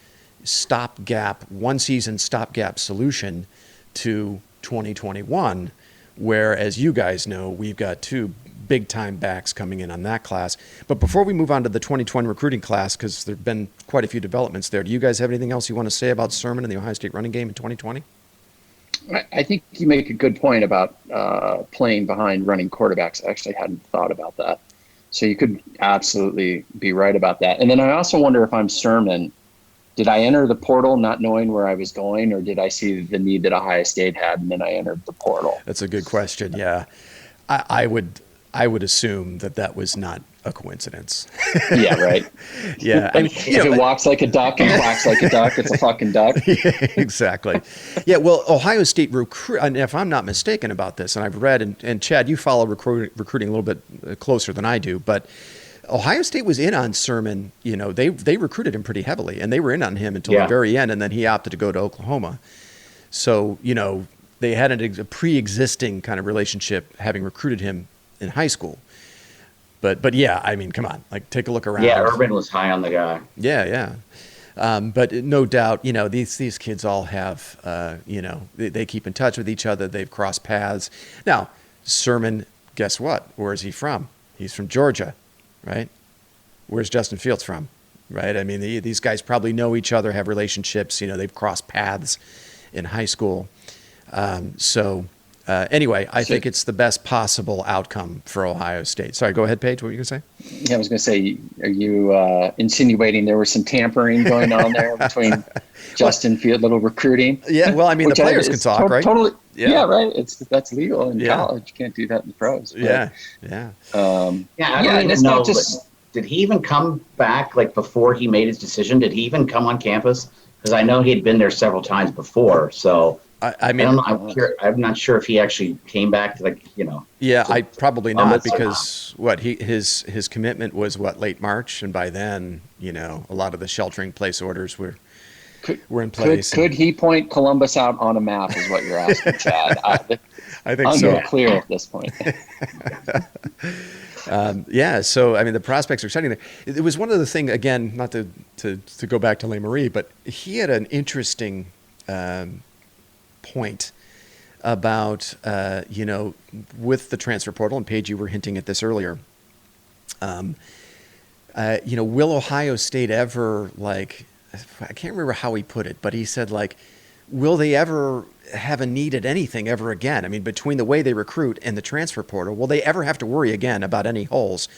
Speaker 1: one season stopgap solution to 2021, where, as you guys know, we've got two big-time backs coming in on that class. But before we move on to the 2020 recruiting class, because there have been quite a few developments there, do you guys have anything else you want to say about Sermon and the Ohio State running game in 2020?
Speaker 3: I think you make a good point about playing behind running quarterbacks. I actually hadn't thought about that. So you could absolutely be right about that. And then I also wonder if I'm Sermon, did I enter the portal not knowing where I was going, or did I see the need that Ohio State had and then I entered the portal?
Speaker 1: That's a good question. Yeah, I would assume that was not a coincidence.
Speaker 3: Yeah, right.
Speaker 1: Yeah,
Speaker 3: if it walks like a duck and quacks like a duck, it's a fucking duck.
Speaker 1: Yeah, exactly. Yeah, well, Ohio State and if I'm not mistaken about this, and I've read, and Chad, you follow recruiting a little bit closer than I do, but Ohio State was in on Sermon. They recruited him pretty heavily, and they were in on him until the very end, and then he opted to go to Oklahoma. So, they had a pre-existing kind of relationship, having recruited him in high school. But yeah, I mean, come on, like take a look around.
Speaker 2: Yeah, Urban was high on the guy.
Speaker 1: Yeah. But no doubt, these kids all have, they keep in touch with each other. They've crossed paths. Now, Sermon, guess what? Where is he from? He's from Georgia. Right? Where's Justin Fields from? Right? I mean, these guys probably know each other, have relationships. They've crossed paths in high school. Anyway, I think it's the best possible outcome for Ohio State. Sorry, go ahead, Paige. What were you going to say?
Speaker 3: Yeah, I was going to say, are you insinuating there was some tampering going on there between Justin Field, little recruiting?
Speaker 1: Yeah, well, I mean, the players can talk, right?
Speaker 3: Totally. Yeah, right. That's legal in college. You can't do that in the pros. But,
Speaker 1: yeah.
Speaker 2: I don't even know. Did he even come back before he made his decision? Did he even come on campus? Because I know he'd been there several times before. So I mean, I'm not sure if he actually came back to
Speaker 1: Yeah, I probably not, because his commitment was late March, and by then a lot of the sheltering place orders were in place.
Speaker 3: Could he point Columbus out on a map? Is what you're asking, Chad?
Speaker 1: I think so.
Speaker 3: Unclear at this point.
Speaker 1: So I mean, the prospects are exciting there. It was one of the things, again, not to go back to LeMarie, but he had an interesting point about with the transfer portal, and Paige, you were hinting at this earlier. Will Ohio State ever I can't remember how he put it, but he said will they ever have a need at anything ever again? I mean, between the way they recruit and the transfer portal, will they ever have to worry again about any holes?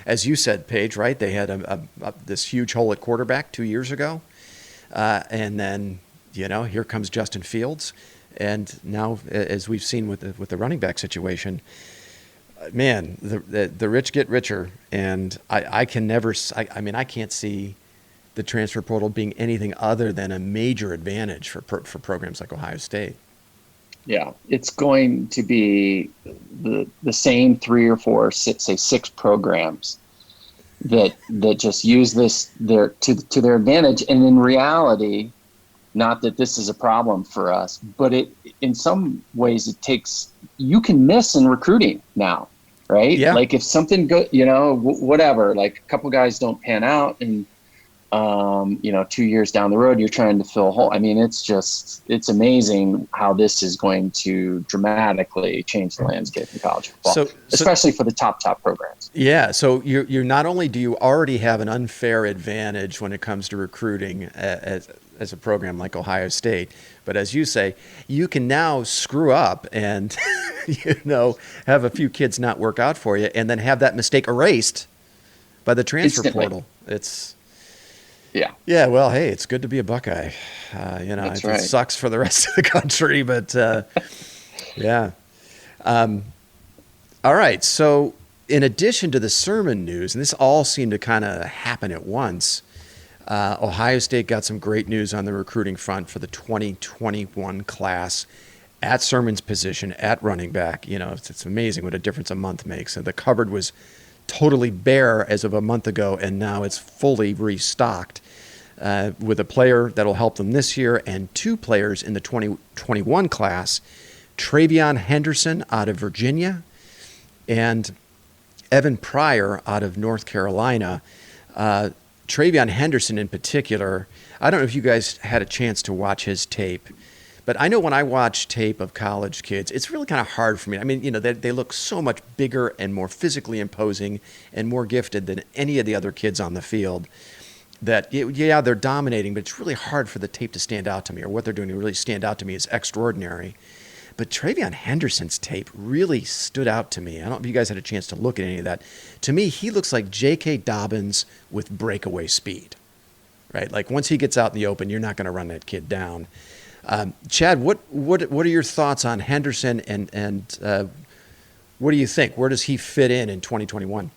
Speaker 1: As you said, Paige, right? They had this huge hole at quarterback 2 years ago. And then, here comes Justin Fields. And now, as we've seen with the running back situation, man, the rich get richer. And I can't see the transfer portal being anything other than a major advantage for programs like Ohio State.
Speaker 3: Yeah, it's going to be the same 3 or 4, say 6 programs that just use this to their advantage. And in reality, not that this is a problem for us, but in some ways you can miss in recruiting now, right?
Speaker 1: Yeah.
Speaker 3: If something whatever, a couple guys don't pan out, and 2 years down the road, you're trying to fill a hole. I mean, it's amazing how this is going to dramatically change the landscape in college football, especially for the top programs.
Speaker 1: Yeah. So you're not only do you already have an unfair advantage when it comes to recruiting as a program like Ohio State, but as you say, you can now screw up and, have a few kids not work out for you, and then have that mistake erased by the transfer portal. Yeah. Well, hey, it's good to be a Buckeye. It sucks for the rest of the country, but yeah. All right. So in addition to the Sermon news, and this all seemed to kind of happen at once, Ohio State got some great news on the recruiting front for the 2021 class at Sermon's position at running back. You know, it's amazing what a difference a month makes. And the cupboard was totally bare as of a month ago, and now it's fully restocked with a player that'll help them this year and 2 players in the 2021 class, Travion Henderson out of Virginia and Evan Pryor out of North Carolina. Travion Henderson in particular, I don't know if you guys had a chance to watch his tape, but I know when I watch tape of college kids, it's really kind of hard for me. I mean, you know, they look so much bigger and more physically imposing and more gifted than any of the other kids on the field that, yeah, they're dominating, but it's really hard for the tape to stand out to me, or what they're doing to really stand out to me as extraordinary. But Travion Henderson's tape really stood out to me. I don't know if you guys had a chance to look at any of that. To me, he looks like J.K. Dobbins with breakaway speed, right? Like once he gets out in the open, you're not going to run that kid down. Chad, what are your thoughts on Henderson, and what do you think? Where does he fit in 2021?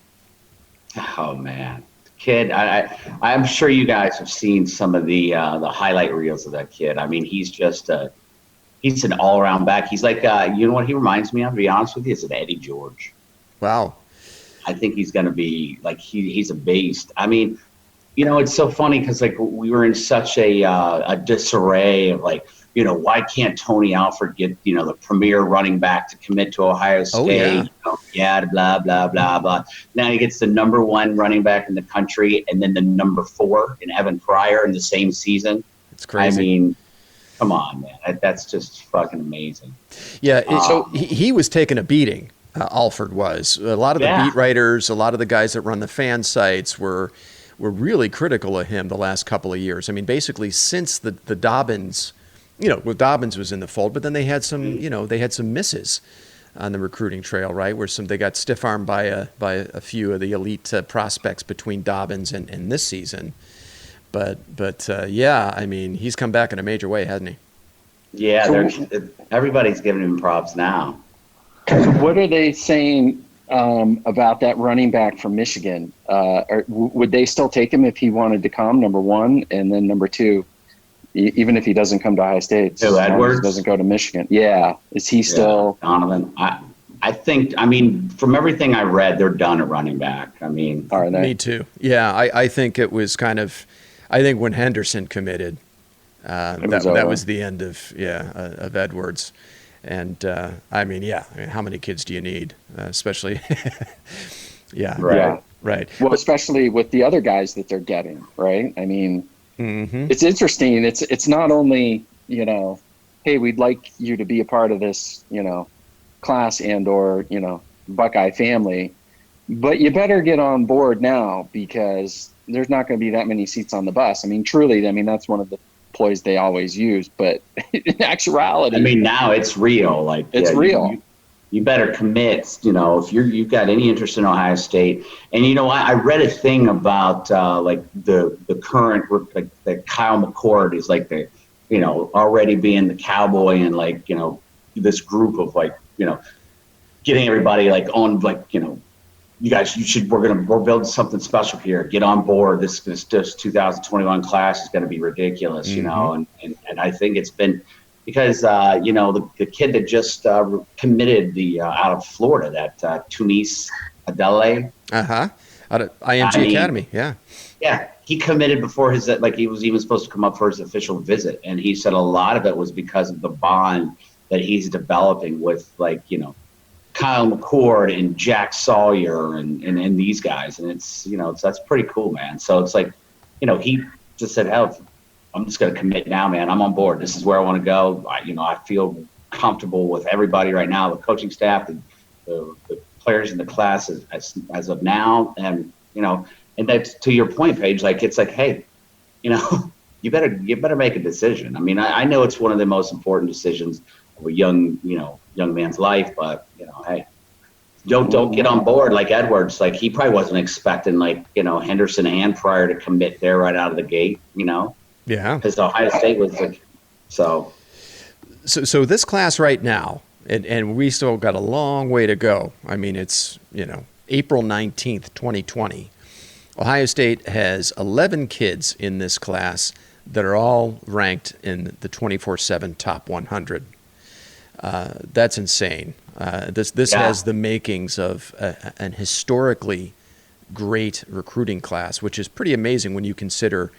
Speaker 1: Oh
Speaker 2: man, kid! I'm sure you guys have seen some of the highlight reels of that kid. I mean, he's just he's an all-around back. He's like, you know what he reminds me of, to be honest with you, is an Eddie George.
Speaker 1: Wow.
Speaker 2: I think he's going to be, like, he's a beast. I mean, you know, it's so funny because, like, we were in such a disarray of, like, you know, why can't Tony Alford get, you know, the premier running back to commit to Ohio State?
Speaker 1: Oh, yeah.
Speaker 2: You know, yeah, blah, blah, blah, blah. Now he gets the number 1 running back in the country and then the number 4 in Evan Pryor in the same season.
Speaker 1: It's crazy.
Speaker 2: I mean, come on, man. That's just fucking amazing.
Speaker 1: Yeah, so he was taking a beating, Alford was. A lot of the beat writers, a lot of the guys that run the fan sites were really critical of him the last couple of years. I mean, basically since the Dobbins, you know, well, Dobbins was in the fold, but then they had some, you know, they had some misses on the recruiting trail, right? Where they got stiff-armed by a few of the elite prospects between Dobbins and this season. But yeah, I mean, he's come back in a major way, hasn't he?
Speaker 2: Yeah, everybody's giving him props now.
Speaker 3: What are they saying about that running back from Michigan? Would they still take him if he wanted to come, number 1, and then number 2, even if he doesn't come to Ohio State?
Speaker 2: Phil Edwards
Speaker 3: doesn't go to Michigan. Yeah, is he still?
Speaker 2: Donovan. I think. I mean, from everything I read, they're done at running back. I mean,
Speaker 3: are they?
Speaker 1: Me too. Yeah, I think it was kind of. I think when Henderson committed, that was the end of Edwards, and I mean, how many kids do you need, especially? Right.
Speaker 3: Well, especially with the other guys that they're getting, right? I mean, It's interesting. It's not only, you know, hey, we'd like you to be a part of this, you know, class and or, you know, Buckeye family, but you better get on board now because there's not going to be that many seats on the bus. I mean, truly, I mean, that's one of the ploys they always use, but in actuality,
Speaker 2: I mean, now it's real. Like
Speaker 3: it's real.
Speaker 2: You better commit, you know, if you've got any interest in Ohio State. And, you know, I read a thing about like the current, like that Kyle McCord is like the, you know, already being the cowboy and like, you know, this group of like, you know, getting everybody like on, like, you know, you guys, we're building something special here. Get on board. This 2021 class is going to be ridiculous, you know, and I think it's been because, you know, the kid that just committed out of Florida, that Tunis Adele.
Speaker 1: Out of IMG Academy. Yeah.
Speaker 2: Yeah. He committed before he was even supposed to come up for his official visit. And he said a lot of it was because of the bond that he's developing with, like, you know, Kyle McCord and Jack Sawyer and these guys. And it's, you know, that's pretty cool, man. So it's like, you know, he just said, hell, I'm just going to commit now, man. I'm on board. This is where I want to go. I feel comfortable with everybody right now, the coaching staff, the players in the class as of now. And, you know, and that's to your point, Paige, like, it's like, hey, you know, you better make a decision. I mean, I know it's one of the most important decisions of a young man's life, but, you know, hey, don't get on board like Edwards. Like, he probably wasn't expecting, like, you know, Henderson and Pryor to commit there right out of the gate, you know? Yeah. Because Ohio State was like, so
Speaker 1: this class right now, and we still got a long way to go. I mean, it's, you know, April 19th, 2020, Ohio State has 11 kids in this class that are all ranked in the 24/7 top 100. That's insane. This has the makings of an historically great recruiting class, which is pretty amazing when you consider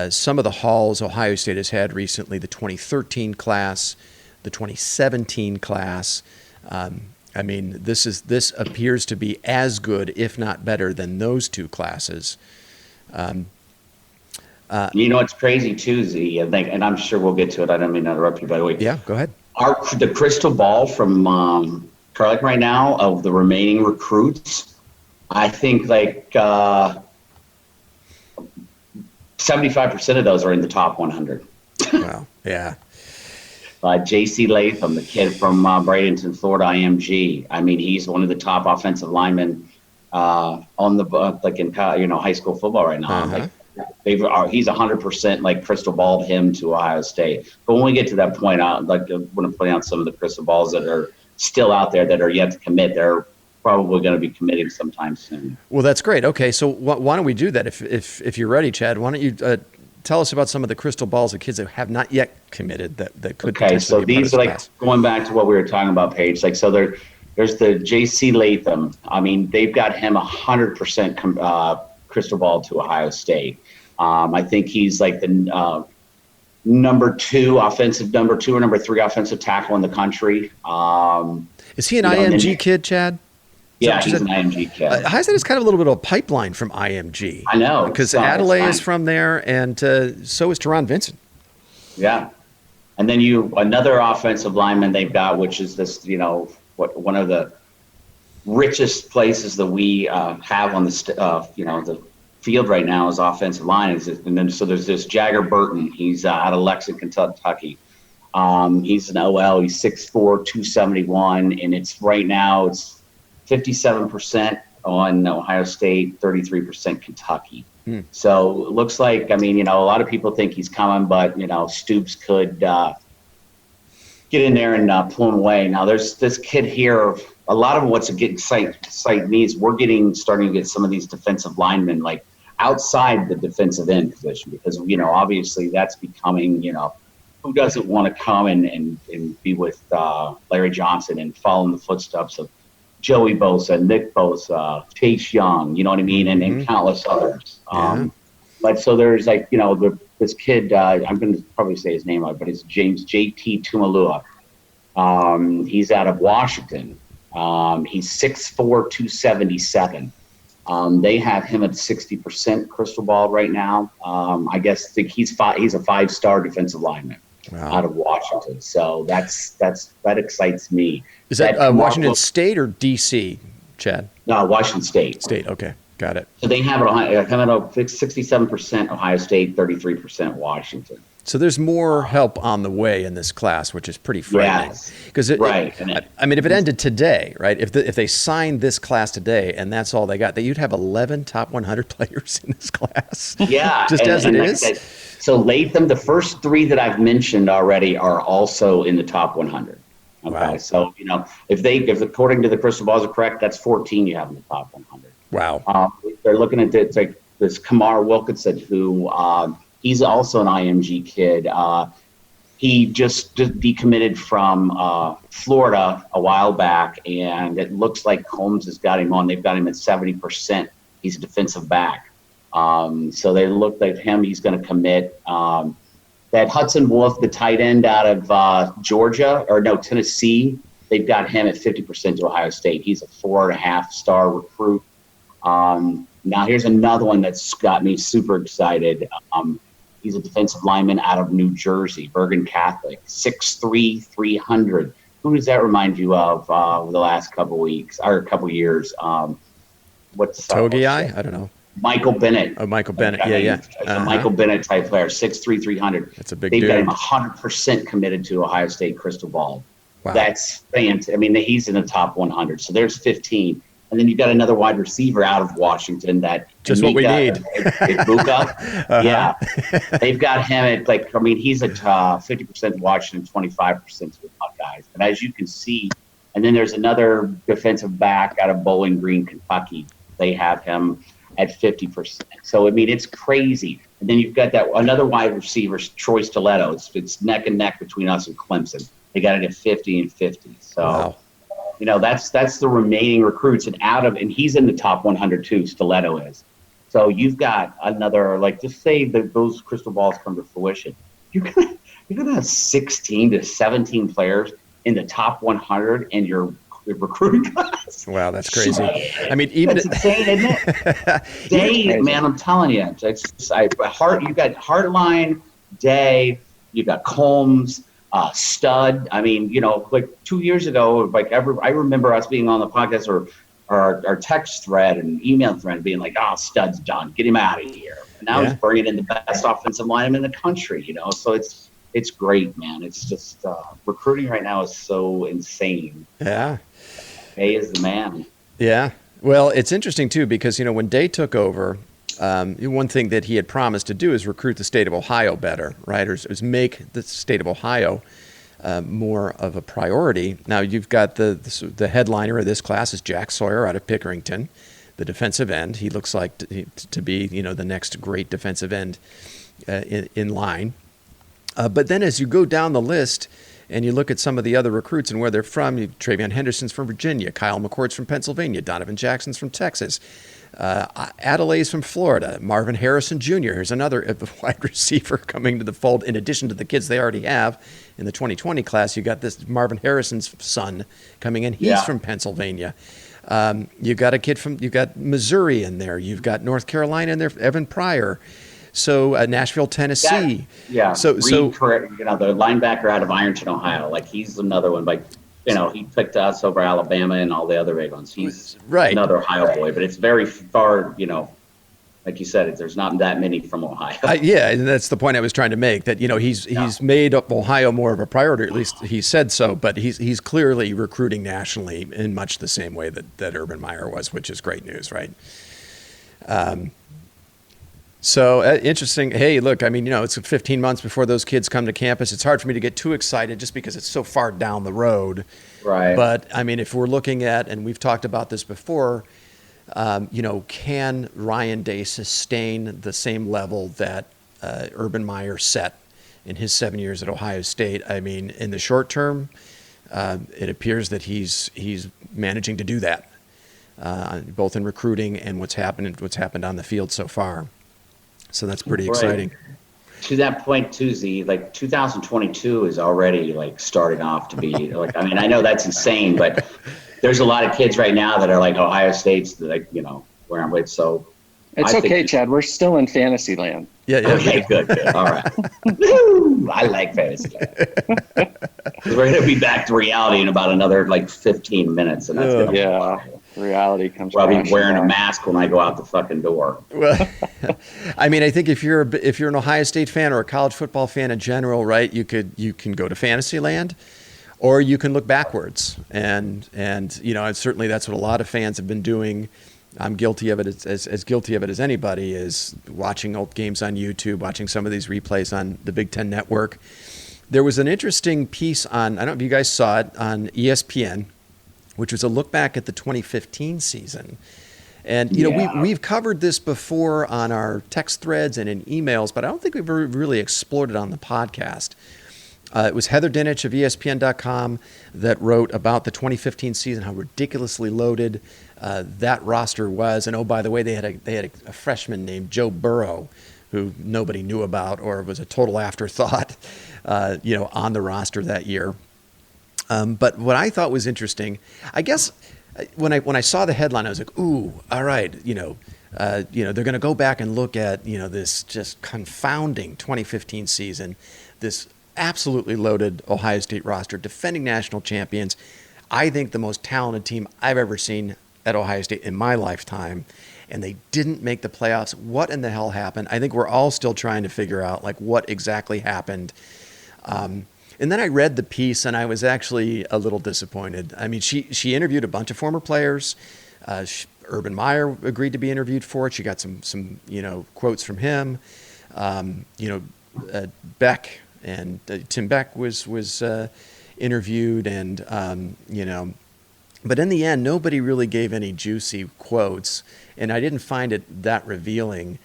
Speaker 1: some of the hauls Ohio State has had recently, the 2013 class, the 2017 class. I mean, this appears to be as good, if not better, than those two classes.
Speaker 2: You know, it's crazy too, Z, and I'm sure we'll get to it. I don't mean to interrupt you, by the way.
Speaker 1: Yeah, go ahead.
Speaker 2: The crystal ball from Carlick right now of the remaining recruits, I think 75% of those are in the top 100.
Speaker 1: Wow. Yeah.
Speaker 2: J.C. Latham, the kid from Bradenton, Florida, IMG. I mean, he's one of the top offensive linemen on the in high school football right now.
Speaker 1: Uh-huh.
Speaker 2: He's 100% crystal balled him to Ohio State. But when we get to that point, I want to point out some of the crystal balls that are still out there that are yet to commit. They're probably going to be committing sometime soon.
Speaker 1: Well, that's great. Okay, so why don't we do that? If you're ready, Chad, why don't you tell us about some of the crystal balls of kids that have not yet committed that could.
Speaker 2: Okay, so these are going back to what we were talking about, Paige. So there's the J.C. Latham. I mean, they've got him 100% crystal ball to Ohio State. I think he's the number two or number three offensive tackle in the country.
Speaker 1: Is he an IMG kid, Chad?
Speaker 2: Yeah, he's an IMG kid.
Speaker 1: Ohio State is kind of a little bit of a pipeline from IMG.
Speaker 2: I know.
Speaker 1: Because Adelaide is from there, and so is Teron Vincent.
Speaker 2: Yeah. And then another offensive lineman they've got, which is this, one of the richest places that we have on the field right now is offensive line. And then so there's this Jagger Burton. He's out of Lexington, Kentucky. He's an OL. He's 6'4", 271, and it's 57% on Ohio State, 33% Kentucky. So it looks like, a lot of people think he's coming, but, Stoops could get in there and pull him away. Now, there's this kid here. A lot of what's getting excite me is we're starting to get some of these defensive linemen, outside the defensive end position, because, obviously that's becoming, who doesn't want to come and be with Larry Johnson and follow in the footsteps of Joey Bosa, Nick Bosa, Chase Young, you know what I mean, and countless others. So there's this kid, I'm going to probably say his name right, but it's James J.T. Tumalua. He's out of Washington. He's 6'4", 277. They have him at 60% crystal ball right now. I guess he's a 5-star defensive lineman. Wow. Out of Washington, so that excites me.
Speaker 1: Is that Washington State or DC, Chad?
Speaker 2: No, Washington State.
Speaker 1: State, okay, got it.
Speaker 2: So they have it 67% Ohio State, 33% Washington.
Speaker 1: So there's more help on the way in this class, which is pretty frightening. Because if it ended today, right? If they signed this class today and that's all they got, you'd have 11 top 100 players in this class.
Speaker 2: Yeah,
Speaker 1: just as it is.
Speaker 2: So Latham, the first three that I've mentioned already are also in the top 100. Okay, wow. So if according to the crystal balls are correct, that's 14 you have in the top 100.
Speaker 1: Wow.
Speaker 2: They're looking at this Kamar Wilkinson, who he's also an IMG kid. He just decommitted from Florida a while back, and it looks like Holmes has got him on. They've got him at 70%. He's a defensive back. So they look at him. He's going to commit. That Hudson Wolf, the tight end out of Tennessee, they've got him at 50% to Ohio State. He's a 4.5-star recruit. Now here's another one that's got me super excited. He's a defensive lineman out of New Jersey, Bergen Catholic, 6'3", 300. Who does that remind you of over the last couple weeks or a couple years? What's
Speaker 1: Togi? I don't know.
Speaker 2: Michael Bennett.
Speaker 1: Oh, Michael Bennett. Yeah.
Speaker 2: A Michael Bennett type player, 6'3", 300.
Speaker 1: That's a big
Speaker 2: They've
Speaker 1: dude.
Speaker 2: got him 100% committed to Ohio State crystal ball.
Speaker 1: Wow.
Speaker 2: That's fantastic. He's in the top 100. So there's 15. And then you've got another wide receiver out of Washington that
Speaker 1: just what we need.
Speaker 2: Ibuka. Yeah. They've got him at he's at 50% Washington, 25% to the Buckeyes. And as you can see, And then there's another defensive back out of Bowling Green, Kentucky. They have him at 50%. So, I mean, it's crazy. And then you've got that another wide receiver, Troy Stiletto. It's neck and neck between us and Clemson. They got it at 50 and 50. So,
Speaker 1: wow.
Speaker 2: You know, that's the remaining recruits. And he's in the top 100 too, Stiletto is. So you've got another, like, just say that those crystal balls come to fruition. You're gonna have 16 to 17 players in the top 100 in your recruiting class.
Speaker 1: Wow, that's crazy. I mean, even
Speaker 2: it's insane, isn't it? Day, man, I'm telling you, you've got Hartline, Day, you've got Combs, Stud. I mean, you know, like 2 years ago, I remember us being on the podcast or our text thread and email thread being like, "Oh, Stud's done. Get him out of here." And now he's bringing in the best offensive lineman in the country. You know, so it's great, man. It's just recruiting right now is so insane.
Speaker 1: Yeah.
Speaker 2: Day is the man.
Speaker 1: Yeah. Well, it's interesting too because, you know, when Day took over, one thing that he had promised to do is recruit the state of Ohio better, right? Or is make the state of Ohio more of a priority. Now you've got the headliner of this class is Jack Sawyer out of Pickerington, the defensive end. He looks like to be, you know, the next great defensive end in line. But then as you go down the list and you look at some of the other recruits and where they're from, Travion Henderson's from Virginia, Kyle McCord's from Pennsylvania, Donovan Jackson's from Texas, Adelaide's from Florida, Marvin Harrison Jr. Here's another wide receiver coming to the fold. In addition to the kids they already have in the 2020 class, you got this Marvin Harrison's son coming in. He's from Pennsylvania. You got you got Missouri in there. You've got North Carolina in there, Evan Pryor. So Nashville, Tennessee. So
Speaker 2: you know, the linebacker out of Ironton, Ohio, like he's another one. Like, you know, he picked us over Alabama and all the other big ones. He's another Ohio boy, but it's very far, you know, like you said, there's not that many from Ohio.
Speaker 1: Yeah, and that's the point I was trying to make, that, you know, he's made up Ohio more of a priority, or at least he said so, but he's clearly recruiting nationally in much the same way that Urban Meyer was, which is great news, right? So interesting. Hey, look, I mean, you know, it's 15 months before those kids come to campus. It's hard for me to get too excited just because it's so far down the road.
Speaker 2: Right.
Speaker 1: But, I mean, if we're looking at, and we've talked about this before, you know, can Ryan Day sustain the same level that Urban Meyer set in his 7 years at Ohio State? I mean, in the short term, it appears that he's managing to do that, both in recruiting and what's happened on the field so far. So that's pretty exciting.
Speaker 2: To that point too, Z, like 2022 is already like starting off to be like, I mean, I know that's insane, but there's a lot of kids right now that are like Ohio State's, like, you know, where I'm with. So
Speaker 3: it's okay, Chad. We're still in fantasy land.
Speaker 1: Yeah.
Speaker 2: Okay, good. All right. Woo! I like fantasy land. We're going to be back to reality in about another like 15 minutes, and that's going to be fun.
Speaker 3: Reality comes.
Speaker 2: Well, I'll be wearing a mask when I go out the fucking door.
Speaker 1: Well, I mean, I think if you're an Ohio State fan or a college football fan in general, right, you can go to Fantasyland, or you can look backwards, and you know, and certainly that's what a lot of fans have been doing. I'm guilty of it as guilty of it as anybody, is watching old games on YouTube, watching some of these replays on the Big Ten Network. There was an interesting piece on, I don't know if you guys saw it, on ESPN, which was a look back at the 2015 season. And, you know, we've covered this before on our text threads and in emails, but I don't think we've really explored it on the podcast. It was Heather Dinich of ESPN.com that wrote about the 2015 season, how ridiculously loaded that roster was. And, oh, by the way, they had a freshman named Joe Burrow, who nobody knew about or was a total afterthought, you know, on the roster that year. But what I thought was interesting, I guess, when I saw the headline, I was like, "Ooh, all right, you know, they're going to go back and look at, you know, this just confounding 2015 season, this absolutely loaded Ohio State roster, defending national champions. I think the most talented team I've ever seen at Ohio State in my lifetime, and they didn't make the playoffs. What in the hell happened? I think we're all still trying to figure out like what exactly happened." And then I read the piece, and I was actually a little disappointed. I mean, she interviewed a bunch of former players. Urban Meyer agreed to be interviewed for it. She got some you know, quotes from him. You know, Beck and Tim Beck was interviewed, and you know, But in the end, nobody really gave any juicy quotes, and I didn't find it that revealing.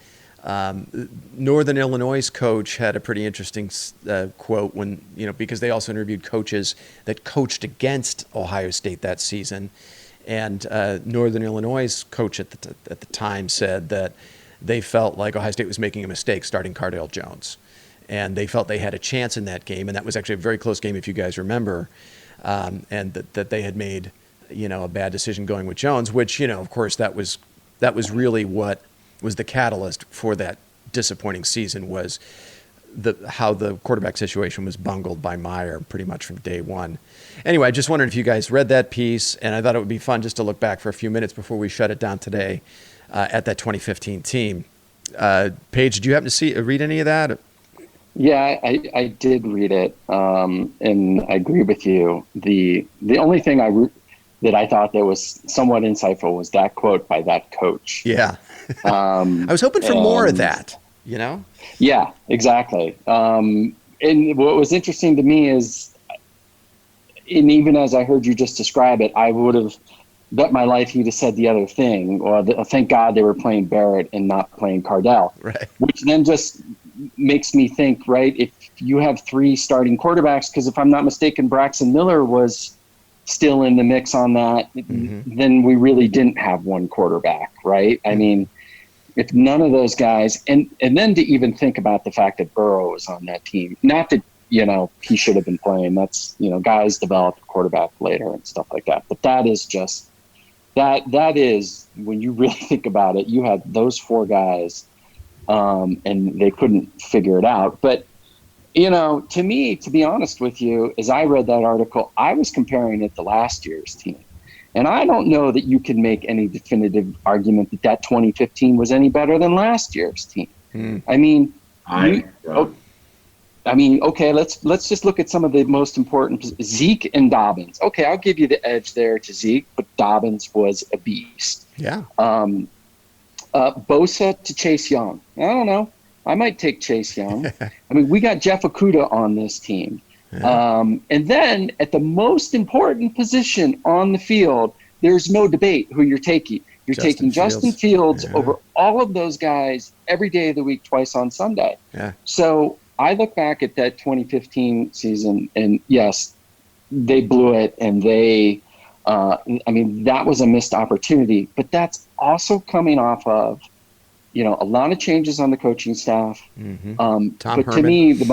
Speaker 1: Northern Illinois' coach had a pretty interesting quote when, because they also interviewed coaches that coached against Ohio State that season. And Northern Illinois' coach at the time said that they felt like Ohio State was making a mistake starting Cardale Jones. And they felt they had a chance in that game. And that was actually a very close game, if you guys remember. And that they had made, a bad decision going with Jones, which, of course, that was really what was the catalyst for that disappointing season, was how the quarterback situation was bungled by Meyer pretty much from day one. Anyway, I just wondered if you guys read that piece, and I thought it would be fun just to look back for a few minutes before we shut it down today at that 2015 team. Paige, did you happen to read any of that?
Speaker 3: Yeah, I did read it, and I agree with you. The only thing that I thought that was somewhat insightful was that quote by that coach.
Speaker 1: Yeah. I was hoping for more of that,
Speaker 3: Yeah, exactly. And what was interesting to me is, and even as I heard you just describe it, I would have bet my life he'd have said the other thing. Or thank God they were playing Barrett and not playing Cardale.
Speaker 1: Right.
Speaker 3: Which then just makes me think, right, if you have 3 starting quarterbacks, because if I'm not mistaken, Braxton Miller was still in the mix on that, then we really didn't have one quarterback, right? I mean, if none of those guys, and then to even think about the fact that Burrow was on that team, not that, he should have been playing. That's, guys develop a quarterback later and stuff like that. But that is just, that is, when you really think about it, you had those 4 guys, and they couldn't figure it out. But, to me, to be honest with you, as I read that article, I was comparing it to last year's team. And I don't know that you can make any definitive argument that 2015 was any better than last year's team. I mean, okay, let's just look at some of the most important. Zeke and Dobbins. Okay, I'll give you the edge there to Zeke, but Dobbins was a beast.
Speaker 1: Yeah.
Speaker 3: Bosa to Chase Young. I don't know. I might take Chase Young. I mean, we got Jeff Okudah on this team. Yeah. And then at the most important position on the field, there's no debate who you're taking. You're taking Justin Fields over all of those guys every day of the week, twice on Sunday.
Speaker 1: Yeah.
Speaker 3: So I look back at that 2015 season, and yes, they blew it, and that was a missed opportunity. But that's also coming off of, a lot of changes on the coaching staff.
Speaker 1: Tom
Speaker 3: but
Speaker 1: Herman.
Speaker 3: To me, the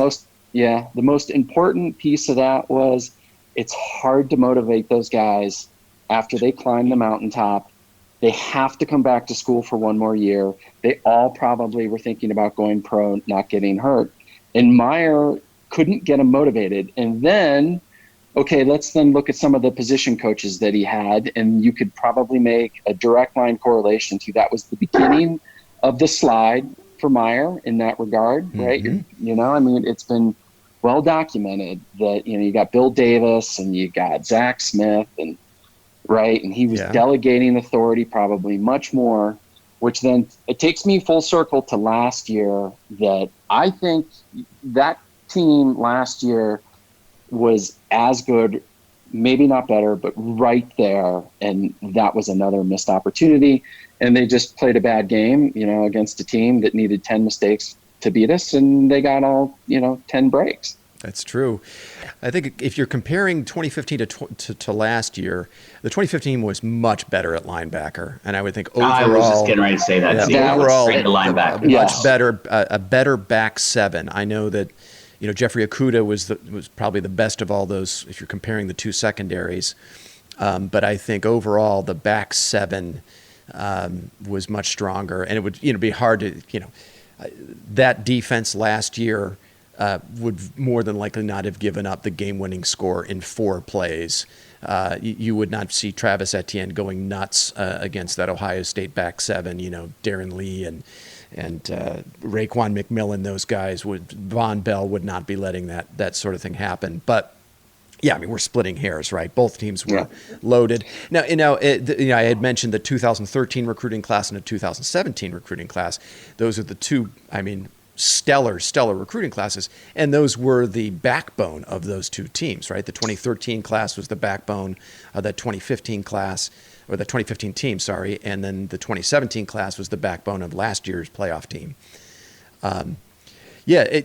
Speaker 3: most important piece of that was it's hard to motivate those guys after they climb the mountaintop. They have to come back to school for one more year. They all probably were thinking about going pro, not getting hurt. And Meyer couldn't get them motivated. And then, okay, let's then look at some of the position coaches that he had, and you could probably make a direct line correlation to that was the beginning of the slide for Meyer in that regard, right? It's been well documented that, you got Bill Davis and you got Zach Smith, and he was delegating authority probably much more, which then it takes me full circle to last year, that I think that team last year was as good, maybe not better, but right there. And that was another missed opportunity. And they just played a bad game, against a team that needed 10 mistakes to beat us. And they got all, 10 breaks.
Speaker 1: That's true. I think if you're comparing 2015 to last year, the 2015 was much better at linebacker. And I would think overall,
Speaker 2: I was just getting ready to say that.
Speaker 1: Overall,
Speaker 2: linebacker.
Speaker 1: Much better, a better back 7. I know that, Jeffrey Okudah was probably the best of all those if you're comparing the 2 secondaries. But I think overall the back 7 was much stronger, and it would be hard to that defense last year would more than likely not have given up the game-winning score in 4 plays. You would not see Travis Etienne going nuts against that Ohio State back 7. Darren Lee and Raekwon McMillan, those guys Von Bell would not be letting that sort of thing happen. But yeah, we're splitting hairs, right? Both teams were loaded. Now, I had mentioned the 2013 recruiting class and the 2017 recruiting class. Those are the two, stellar recruiting classes. And those were the backbone of those two teams, right? The 2013 class was the backbone of that 2015 class, or the 2015 team, sorry. And then the 2017 class was the backbone of last year's playoff team.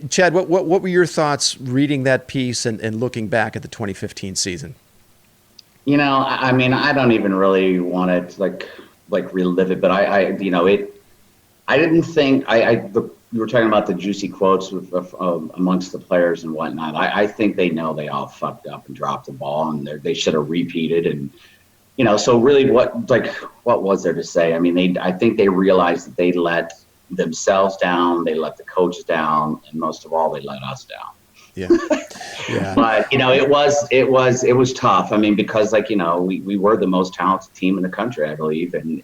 Speaker 1: Chad, what were your thoughts reading that piece and looking back at the 2015 season?
Speaker 2: You know, I mean, I don't even really want to like relive it, but I didn't think you were talking about the juicy quotes amongst the players and whatnot. I think they know they all fucked up and dropped the ball, and they should have repeated. And so really, what was there to say? I mean, I think they realized that they let themselves down, they let the coaches down, and most of all, they let us down.
Speaker 1: Yeah. Yeah.
Speaker 2: But it was tough. I mean, because we were the most talented team in the country, I believe, and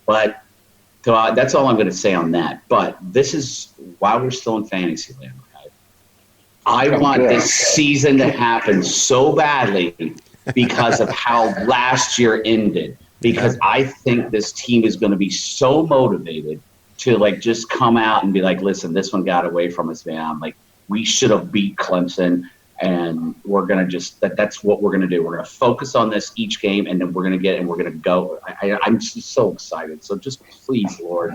Speaker 2: but so that's all I'm going to say on that. But this is while we're still in fantasy land. Okay? I want this season to happen so badly because of how last year ended. Because I think this team is going to be so motivated to just come out and be like, listen, this one got away from us, man. Like, we should have beat Clemson, and we're going to that's what we're going to do. We're going to focus on this each game, and then we're going to go. I'm just so excited. So just please, Lord,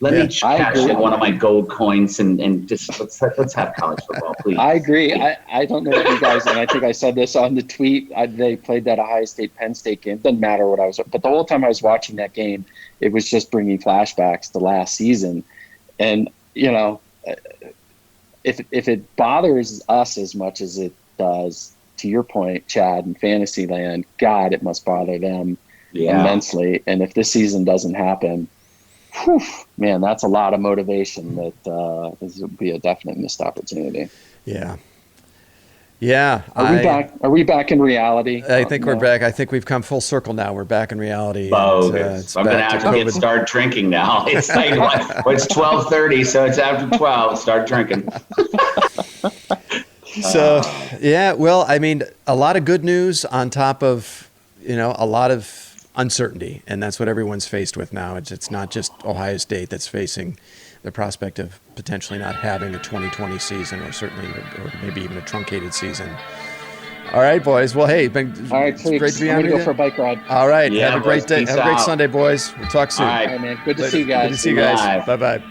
Speaker 2: let me cash in one of my gold coins and just let's have college football, please.
Speaker 3: I agree. I don't know what you guys, and I think I said this on the tweet. They played that Ohio State-Penn State game. Doesn't matter what I was, but the whole time I was watching that game, it was just bringing flashbacks to last season. And, if it bothers us as much as it does, to your point, Chad, in Fantasyland, God, it must bother them immensely. And if this season doesn't happen, man, that's a lot of motivation that this would be a definite missed opportunity.
Speaker 1: Yeah. Yeah.
Speaker 3: Are we back in reality?
Speaker 2: Oh,
Speaker 1: I think we're back. I think we've come full circle now. We're back in reality.
Speaker 2: I'm going to have to start drinking now. It's like, it's 12:30, so it's after 12. Start drinking.
Speaker 1: So, well, I mean, a lot of good news on top of, a lot of uncertainty. And that's what everyone's faced with now. It's not just Ohio State that's facing the prospect of potentially not having a 2020 season, or certainly, or maybe even a truncated season. All right, boys. Well, hey, great to be on.
Speaker 3: I'm going to go for a bike ride.
Speaker 1: All right. Have a great day. Have a great Sunday, boys. We'll talk soon.
Speaker 2: All
Speaker 3: right, man. Good to see you guys.
Speaker 1: Good to see you guys. Bye-bye.